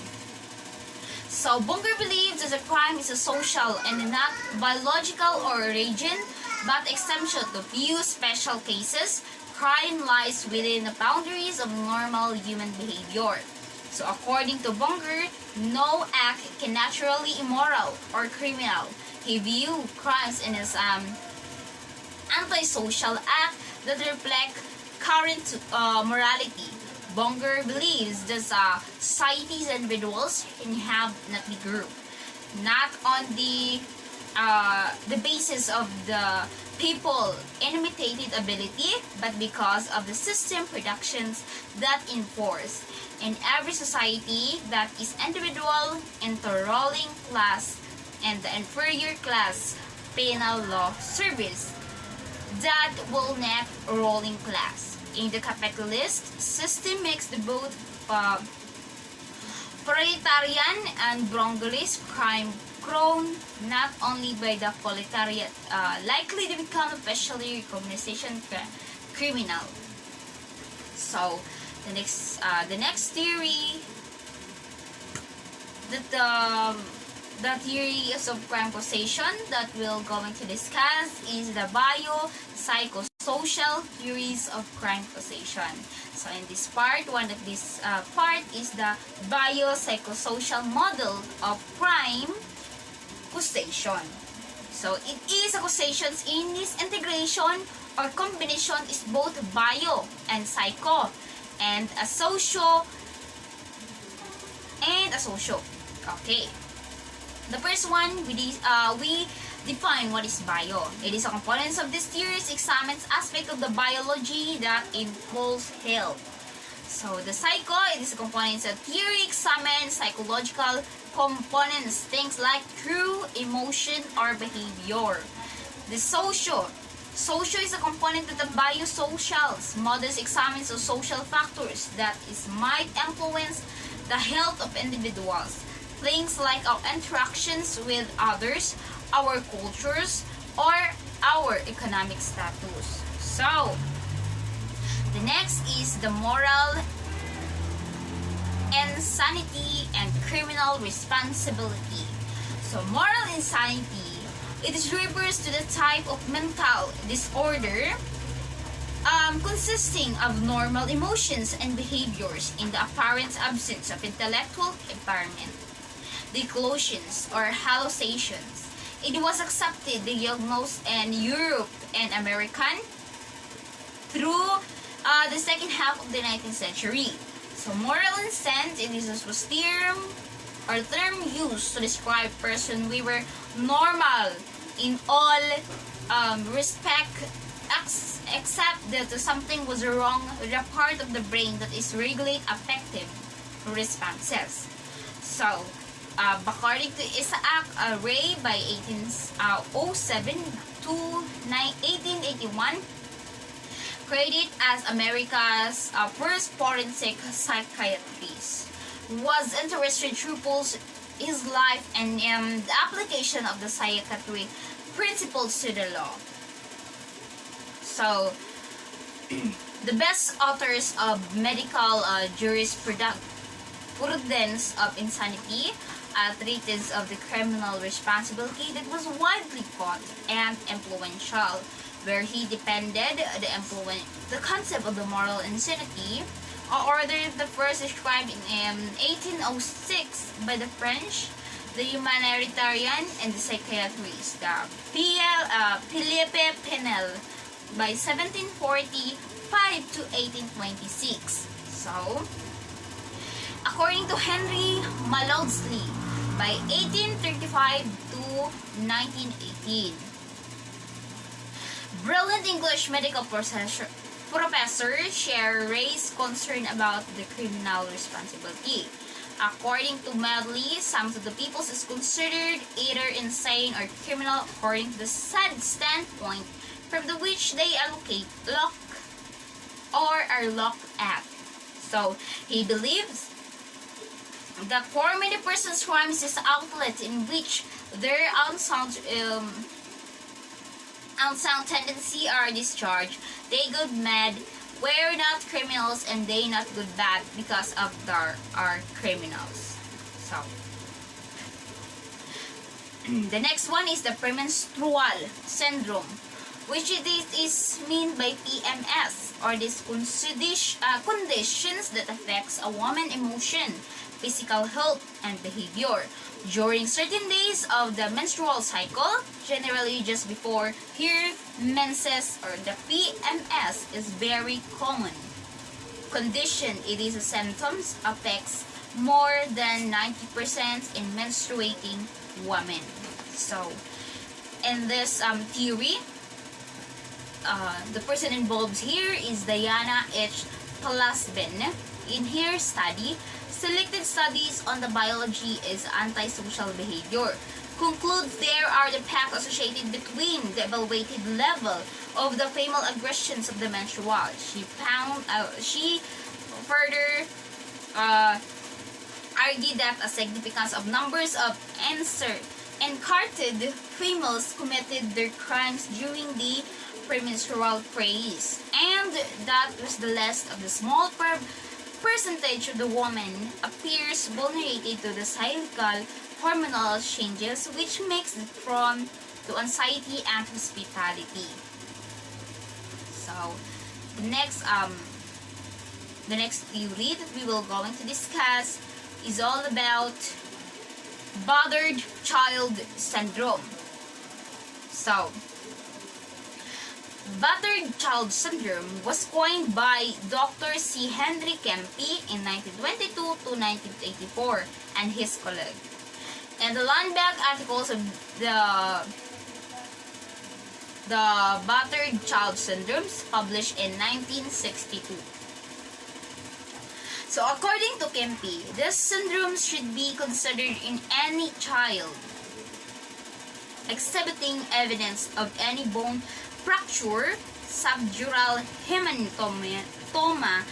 So Bunker believes that a crime is a social and not biological origin, but exemption to few special cases. Crime lies within the boundaries of normal human behavior. So according to Bunker, no act can naturally immoral or criminal. He viewed crimes in as antisocial act that reflect current morality. Bunker believes that societies and individuals can have not the group, not on the basis of the people imitated ability, but because of the system productions that enforce in every society that is individual into ruling class and the inferior class penal law service that will not ruling class. In the capitalist system makes the both proletarian and bourgeois crime grown not only by the proletariat likely to become officially recognition criminal. So the next theory that the theories of crime causation that we're going to discuss is the biopsychosocial theories of crime causation. So in this part, one of this part is the biopsychosocial model of crime causation. So it is a causations in this integration or combination is both bio and psycho and a socio. Okay. The first one, we define what is bio. It is a component of this theory examines aspect of the biology that involves health. So the psycho, it is a component of theory examines psychological components, things like true emotion or behavior. The socio is a component of the biosocial models examines the social factors that might influence the health of individuals. Things like our interactions with others, our cultures, or our economic status. So, the next is the moral insanity and criminal responsibility. So, moral insanity, it refers to the type of mental disorder consisting of normal emotions and behaviors in the apparent absence of intellectual impairment. Delusions or hallucinations. It was accepted, diagnosed in Europe and American through the second half of the 19th century. So, moral insanity, this was term used to describe person we were normal in all respect, except that something was wrong with a part of the brain that is regulate affective responses. So, according to Isaac Ray by 1807 to 1881, credited as America's first forensic psychiatrist, was interested through his life and the application of the psychiatric principles to the law. So, the best authors of medical jurisprudence of insanity, a treatise of the criminal responsibility that was widely taught and influential, where he defended the concept of the moral insanity, ordered the first described in 1806 by the French, the humanitarian and the psychiatrist, Philippe Pinel, by 1745 to 1826. So, according to Henry Maudsley, by 1835 to 1918. Brilliant English medical professor share Ray's concern about the criminal responsibility. According to Medley, some of the people is considered either insane or criminal according to the standpoint from which they are locked at. So, he believes that for many persons, crimes is outlet in which their unsound tendency are discharged. They good mad, we're not criminals, and they not good bad because of their are criminals. So, the next one is the premenstrual syndrome, which is meant by PMS, or these conditions that affects a woman's emotion, physical health, and behavior during certain days of the menstrual cycle, generally just before her menses, or the PMS is very common condition. It is a symptoms affects more than 90% in menstruating women. So, in this theory, the person involved here is Diana H. Plasben. In her study, selected studies on the biology is antisocial behavior, concludes there are the facts associated between the evaluated level of the female aggressions of the menstrual. She further argued that a significance of numbers of encarted females committed their crimes during the premenstrual phase, and that was the less of the small percentage of the woman appears vulnerable to the cyclical hormonal changes, which makes it prone to anxiety and hospitality. So, the next theory that we will going to discuss is all about bothered child syndrome. So, battered child syndrome was coined by Dr. C. Henry Kempe in 1922 to 1984 and his colleague. And the Lundberg articles of the battered child syndromes published in 1962. So according to Kempe, this syndrome should be considered in any child exhibiting evidence of any bone fracture, subdural hemangioma,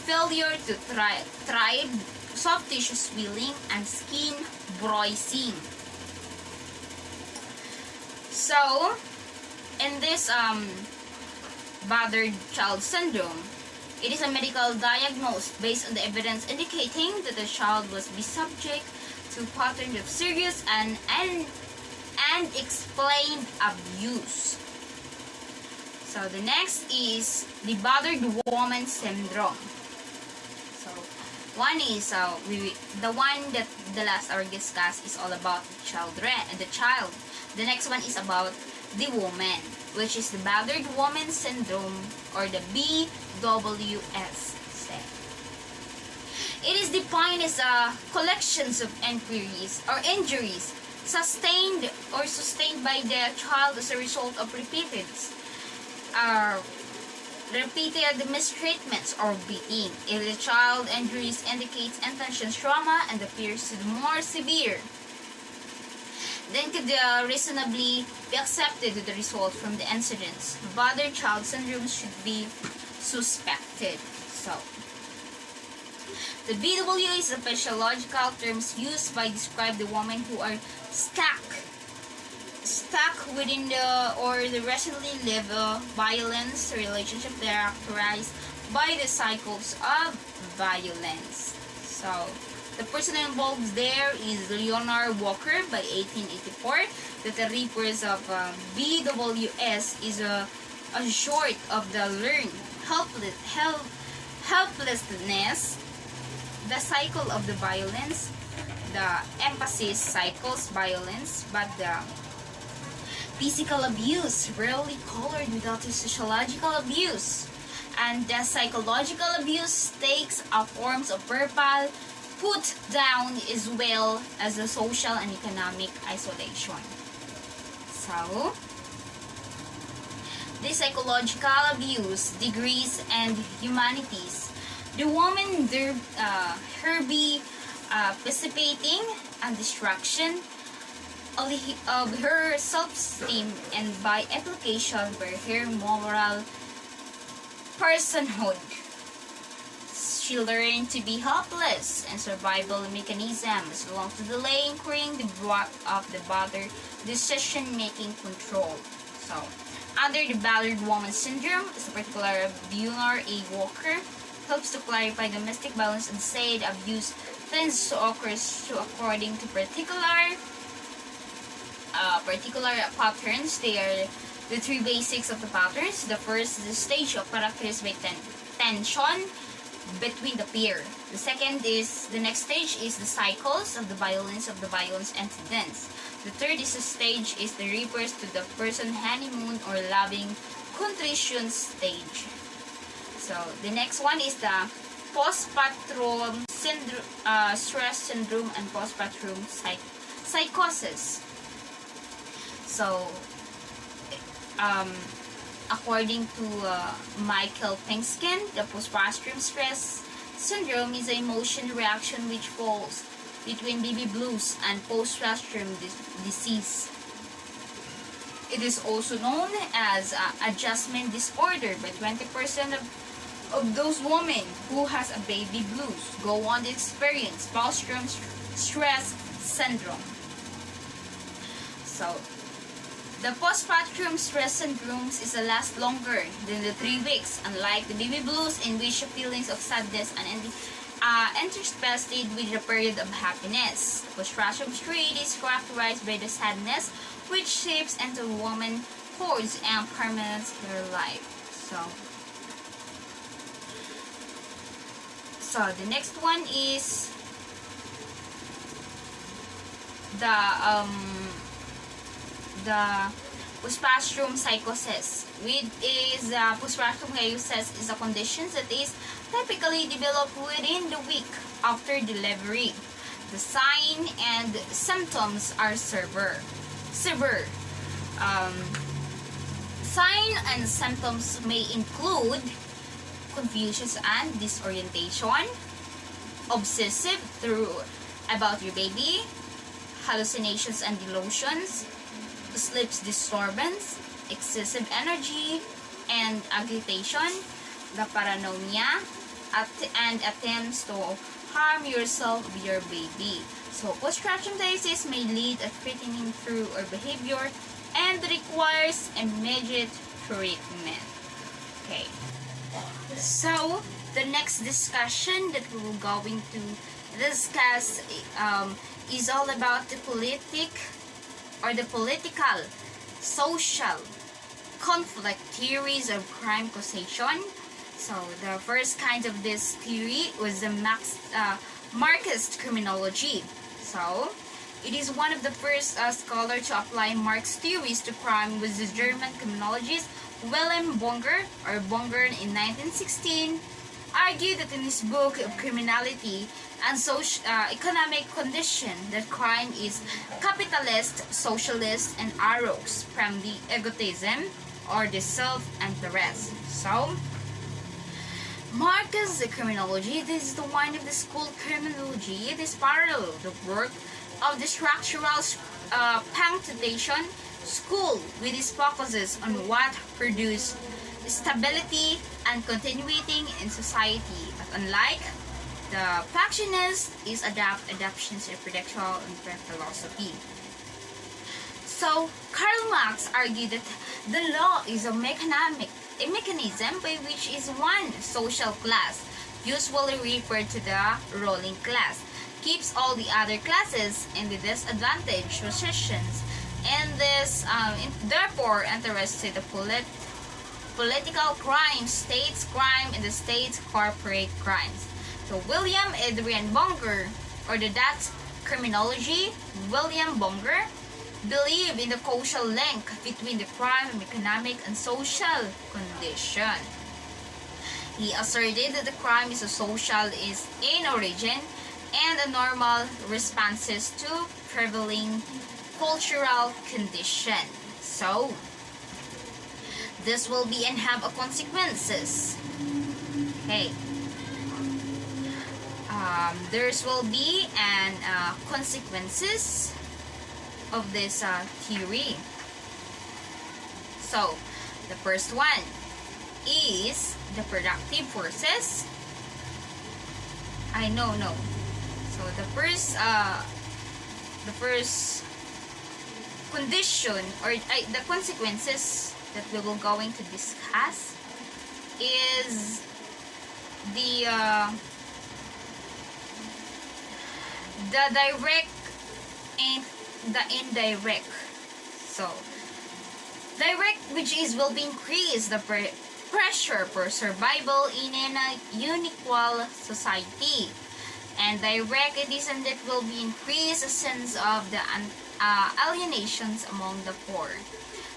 failure to thrive, soft tissue swelling, and skin bruising. So, in this battered child syndrome, it is a medical diagnosis based on the evidence indicating that the child was be subject to patterns of serious and unexplained abuse. So the next is the battered woman syndrome. So one is the one that the last hour discussed is all about the child. The next one is about the woman, which is the battered woman syndrome, or the BWS. It is defined as collections of injuries sustained by the child as a result of repeated mistreatments or beating. If the child injuries indicates intentional trauma and appears to be more severe, then could reasonably be accepted to the result from the incidents. Battered child syndrome should be suspected. So, the BW is a physiological terms used by describe the women who are stuck within the recently lived violence relationship characterized by the cycles of violence. So, the person involved there is Leonard Walker by 1884. That the reapers of BWS is a short of the learned helplessness, the cycle of the violence, the emphasis cycles violence, but the physical abuse rarely colored without the sociological abuse, and the psychological abuse takes a forms of verbal put down as well as the social and economic isolation. So, the psychological abuse degrees and humanities. The woman her be participating and destruction of her self-esteem, and by application by her moral personhood. She learned to be helpless and survival mechanisms belong to delay incurring the brunt of the battered decision-making control. So, under the battered woman syndrome is a particular Leonard A. Walker helps to clarify domestic violence and said abuse tends to occur according to particular patterns. They are the three basics of the patterns. The first is the stage of characterized by tension between the pair. The next stage is the cycles of the violence incidents. The third is the stage is the refers to the person honeymoon or loving contrition stage. So the next one is the postpartum stress syndrome and postpartum psychosis. So, according to Michael Pinkston, the postpartum stress syndrome is an emotion reaction which falls between baby blues and postpartum disease. It is also known as adjustment disorder, but 20% of those women who has a baby blues go on to experience postpartum stress syndrome. So, the postpartum stress syndrome is last longer than the 3 weeks, unlike the baby blues in which feelings of sadness and interspersed with a period of happiness. The postpartum state is characterized by the sadness which shapes into a woman towards and permanents her life. So the next one is the postpartum psychosis, which is postpartum psychosis is a condition that is typically developed within the week after delivery. The sign and symptoms are severe. Sign and symptoms may include confusion and disorientation, obsessive about your baby, hallucinations and delusions, sleep disturbance, excessive energy and agitation, the paranoia, and attempts to harm yourself or your baby. So, postpartum disease may lead to threatening through or behavior and requires immediate treatment. Okay. So, the next discussion that we will going to discuss is all about the political, social conflict theories of crime causation. So the first kind of this theory was the Marxist criminology. So it is one of the first scholar to apply Marx theories to crime was the German criminologist Wilhelm Bonger in 1916 argued that in his book of criminality and economic condition that crime is capitalist, socialist, and arose from the egotism or the self-interest. So Marcus the criminology, this is the one of the school criminology. It is parallel the work of the structural punctuation school with its focuses on what produce stability and continuing in society. But unlike the factionist is adaptations and predictional and philosophy. So Karl Marx argued that the law is a mechanism by which is one social class, usually referred to the ruling class, keeps all the other classes in the disadvantaged positions, and this therefore interested the political crime, states crime, and the state's corporate crimes. So William Adrian Bonger, or the Dutch criminology, William Bonger, believed in the causal link between the crime and economic and social condition. He asserted that the crime is a social is in origin and a normal responses to prevailing cultural condition. So this will be and have a consequences. Okay. There's will be an consequences of this theory. So the first one is the productive forces. No. So the first condition or the consequences that we will going to discuss is the direct and the indirect. So direct, which is will be increase the pressure for survival in an unequal society, and direct it is and that will be increase a sense of the alienations among the poor.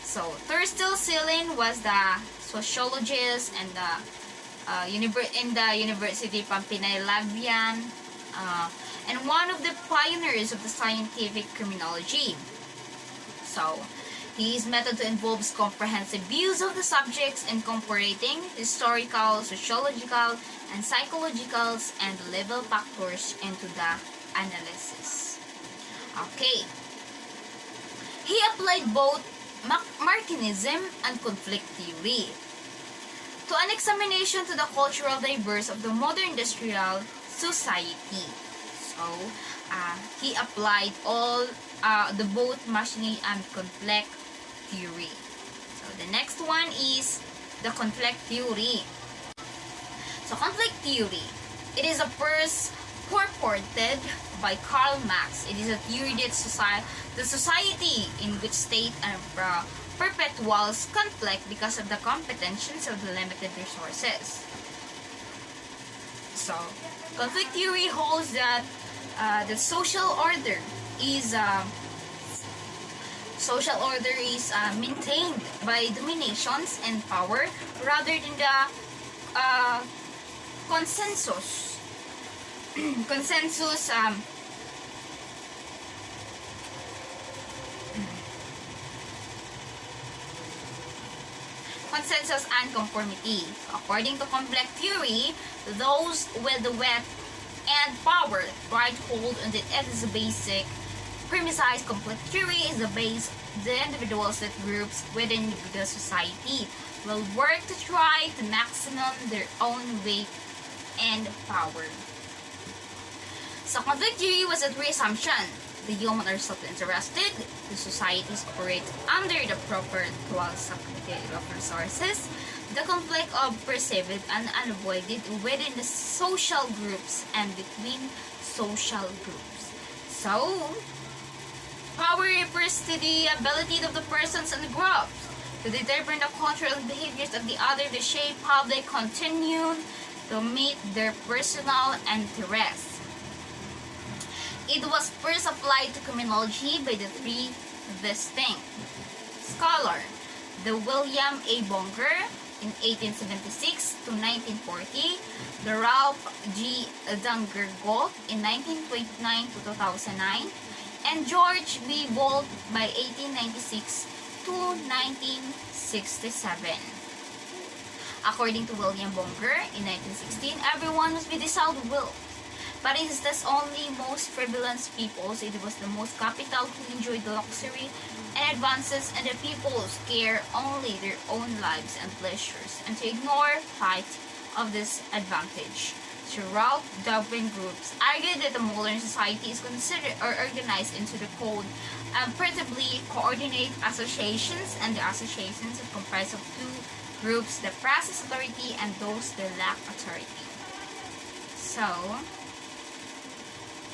So Thurstill Seelin was the sociologist and in the University Pampinay-Labian and one of the pioneers of the scientific criminology. So his method involves comprehensive views of the subjects incorporating historical, sociological, and psychological and level factors into the analysis. Okay. He applied both Martinism and conflict theory to an examination to the cultural diverse of the modern industrial society. So he applied all the both Martinism and conflict theory. So the next one is the conflict theory. So conflict theory, it is a first purported by Karl Marx. It is a theory that the society in which state perpetuals conflict because of the competencies of the limited resources. So conflict theory holds that the social order is maintained by dominations and power rather than the consensus and conformity. According to conflict theory, those with the wealth and power try to hold on that it is a basic premise. Conflict theory is the base. The individuals that groups within the society will work to try to maximum their own weight and power. So conflict theory was a presumption. The human are self-interested. The societies operate under the proper equal of resources. The conflict of perceived and unavoided within the social groups and between social groups. So, power refers to the ability of the persons and the groups to determine the cultural behaviors of the other to shape how they continue to meet their personal interests. It was first applied to criminology by the three distinct scholars, the William A. Bonger in 1876 to 1940, the Ralph G. Dungergold in 1929 to 2009, and George B. Bolt by 1896 to 1967. According to William Bonger in 1916, everyone must be disallowed will. But it is thus only most prevalent peoples, it was the most capital who enjoyed the luxury and advances, and the peoples care only their own lives and pleasures, and to ignore part of this advantage. So Ralph Darwin groups argued that the modern society is considered or organized into the code and principally coordinate associations, and the associations are comprised of two groups, the practice authority and those that lack authority. So,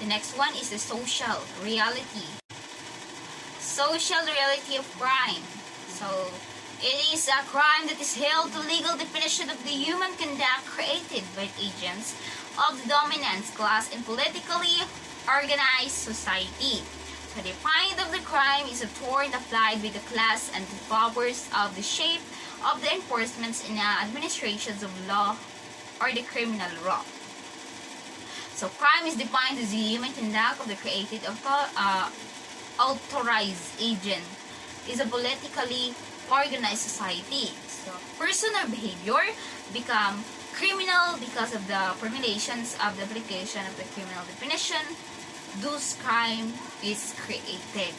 the next one is the social reality. Social reality of crime. So, it is a crime that is held to legal definition of the human conduct created by agents of the dominant class in politically organized society. So, the point of the crime is a tort applied by the class and the powers of the shape of the enforcements in administrations of law or the criminal law. So, crime is defined as the human conduct of the created authorized agent is a politically organized society. So, personal behavior become criminal because of the formulations of the application of the criminal definition. Thus, crime is created.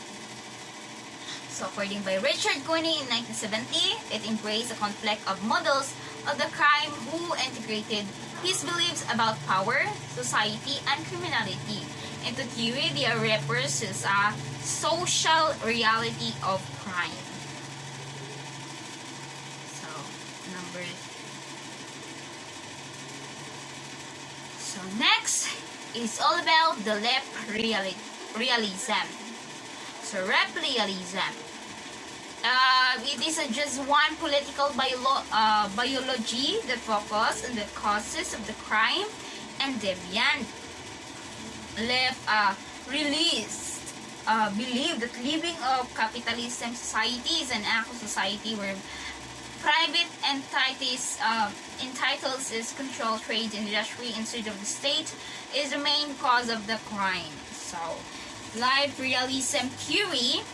So, according by Richard Cooney in 1970, it embraced a conflict of models of the crime who integrated his beliefs about power, society, and criminality into theory. They refers to a social reality of crime. So, next is all about the left realism. So, rep realism. It is just one political biology that focuses on the causes of the crime and deviant. Left believe that living of capitalism society is an act of society where private entities entitles is control trade and industry instead of the state is the main cause of the crime. So, life realism theory.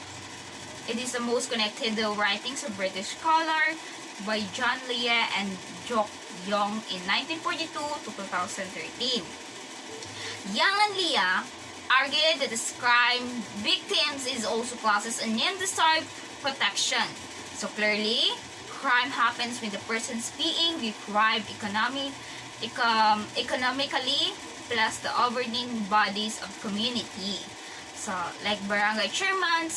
It is the most connected to writings of British scholar by John Lea and Jock Young in 1942 to 2013. Young and Lea argued that the crime victims is also classes and undeserved protection. So clearly, crime happens when the person is being deprived economically plus the governing bodies of community. So, like barangay chairmen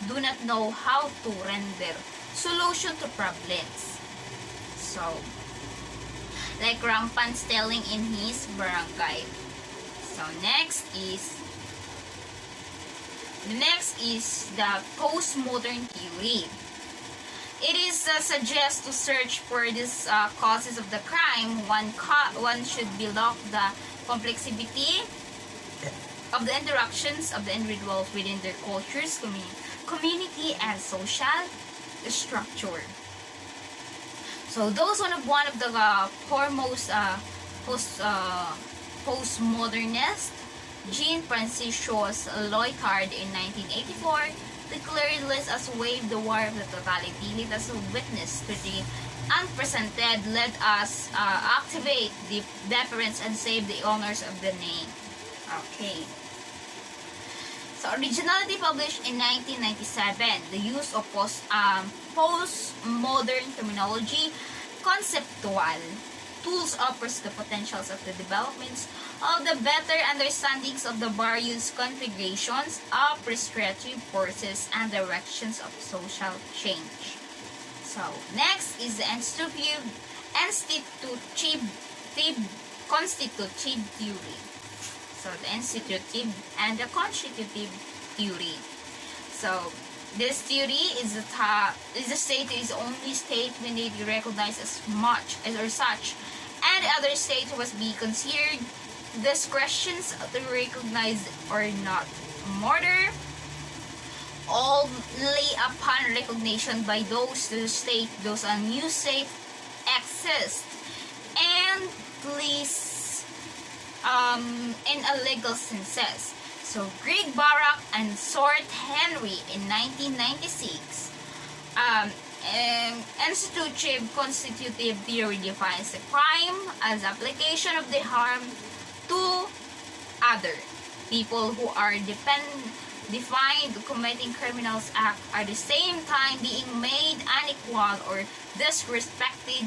do not know how to render solution to problems. So, like rampant stealing in his barangay. So, next is the postmodern theory. It is suggests to search for these causes of the crime. One should be look the complexity of the interactions of the individuals within their cultures, community, and social structure. So those one of the foremost postmodernist, Jean-Francois Lyotard in 1984, declared let us wave the war of the totality, let us witness to the unprecedented, let us activate the deference and save the honors of the name. Okay. So, originality published in 1997, the use of postmodern terminology, conceptual tools offers the potentials of the developments of the better understandings of the various configurations of restrictive forces and directions of social change. So, next is the constitutive theory. So the institutive and the constitutive theory. So this theory is the state is only state when they be recognized as much as or such, and other states must be considered discretions to recognize or not. Murder only upon recognition by those to the state those new state exist and please in a legal senses. So Greg Barak and Sort Henry in 1996 institutive constitutive theory defines the crime as application of the harm to other people who are defined committing criminals act at the same time being made unequal or disrespected.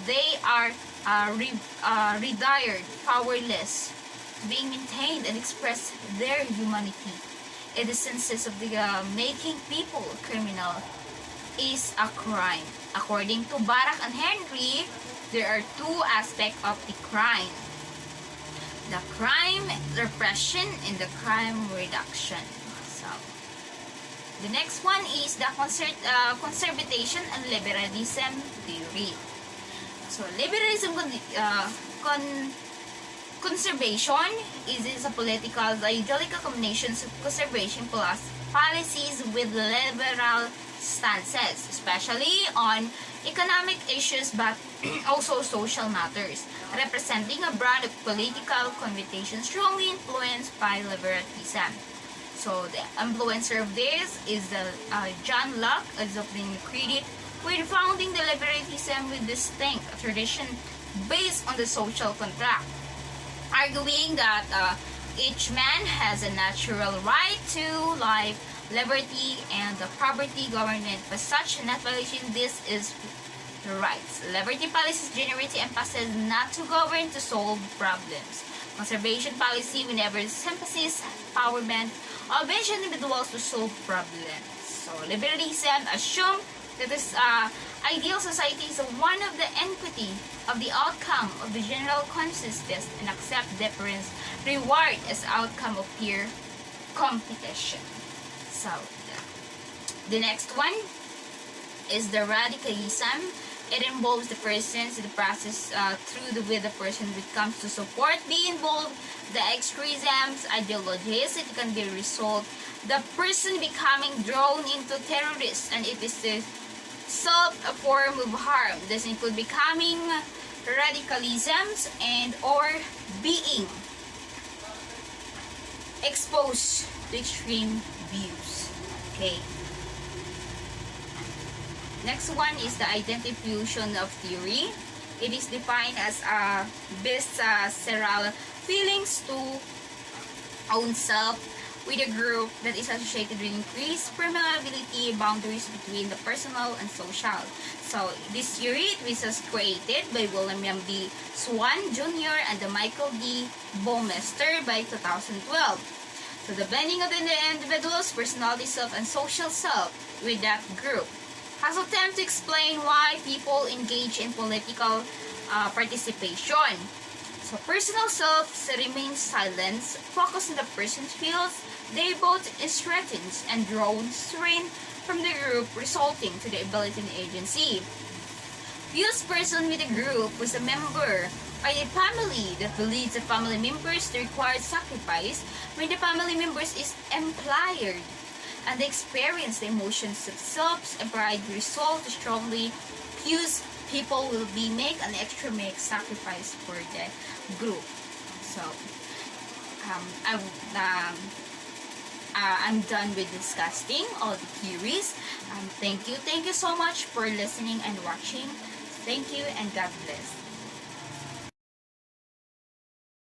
They are retired, powerless, being maintained and express their humanity. In the senses of the making people criminal is a crime. According to Barak and Henry, there are two aspects of the crime: the crime repression and the crime reduction. So, the next one is the conservation and liberalism theory. So, liberalism conservation is a political ideological combination of conservation plus policies with liberal stances, especially on economic issues but also social matters, representing a broad political connotation strongly influenced by liberalism. So the influencer of this is the John Locke, as of being credited with founding the liberalism with distinct tradition based on the social contract, arguing that each man has a natural right to life, liberty, and the property government. But such not violation, this is the rights. Liberty policies generate the emphasis not to govern to solve problems. Conservation policy whenever sympathies empowerment of each individuals to solve problems. So liberalism assumes that this ideal society is one of the equity of the outcome of the general consciousness and accept difference reward as outcome of peer competition. So the next one is the radicalism. It involves the persons, the process with the person when it comes to support be involved, the extremisms, ideologies. It can be a result the person becoming drawn into terrorists, and it is the a form of harm. This include becoming radicalisms and or being exposed to extreme views. Okay. Next one is the identification of theory. It is defined as visceral feelings to own self with a group that is associated with increased permeability boundaries between the personal and social. So this theory was created by William B. Swan Jr. and the Michael D. Baumeister by 2012. So the blending of the individual's personality self and social self with that group has attempted to explain why people engage in political participation. So personal self remains silent, focus on the person's feels. They both strengthened and drawn strength from the group, resulting to the ability and agency. Fused person with the group was a member or a family that believes the family members require sacrifice when the family members is implied, and they experience the emotions of self and pride result strongly. Fused people will be make an extra make sacrifice for the group. So I'm done with discussing all the theories. Thank you so much for listening and watching. Thank you and God bless.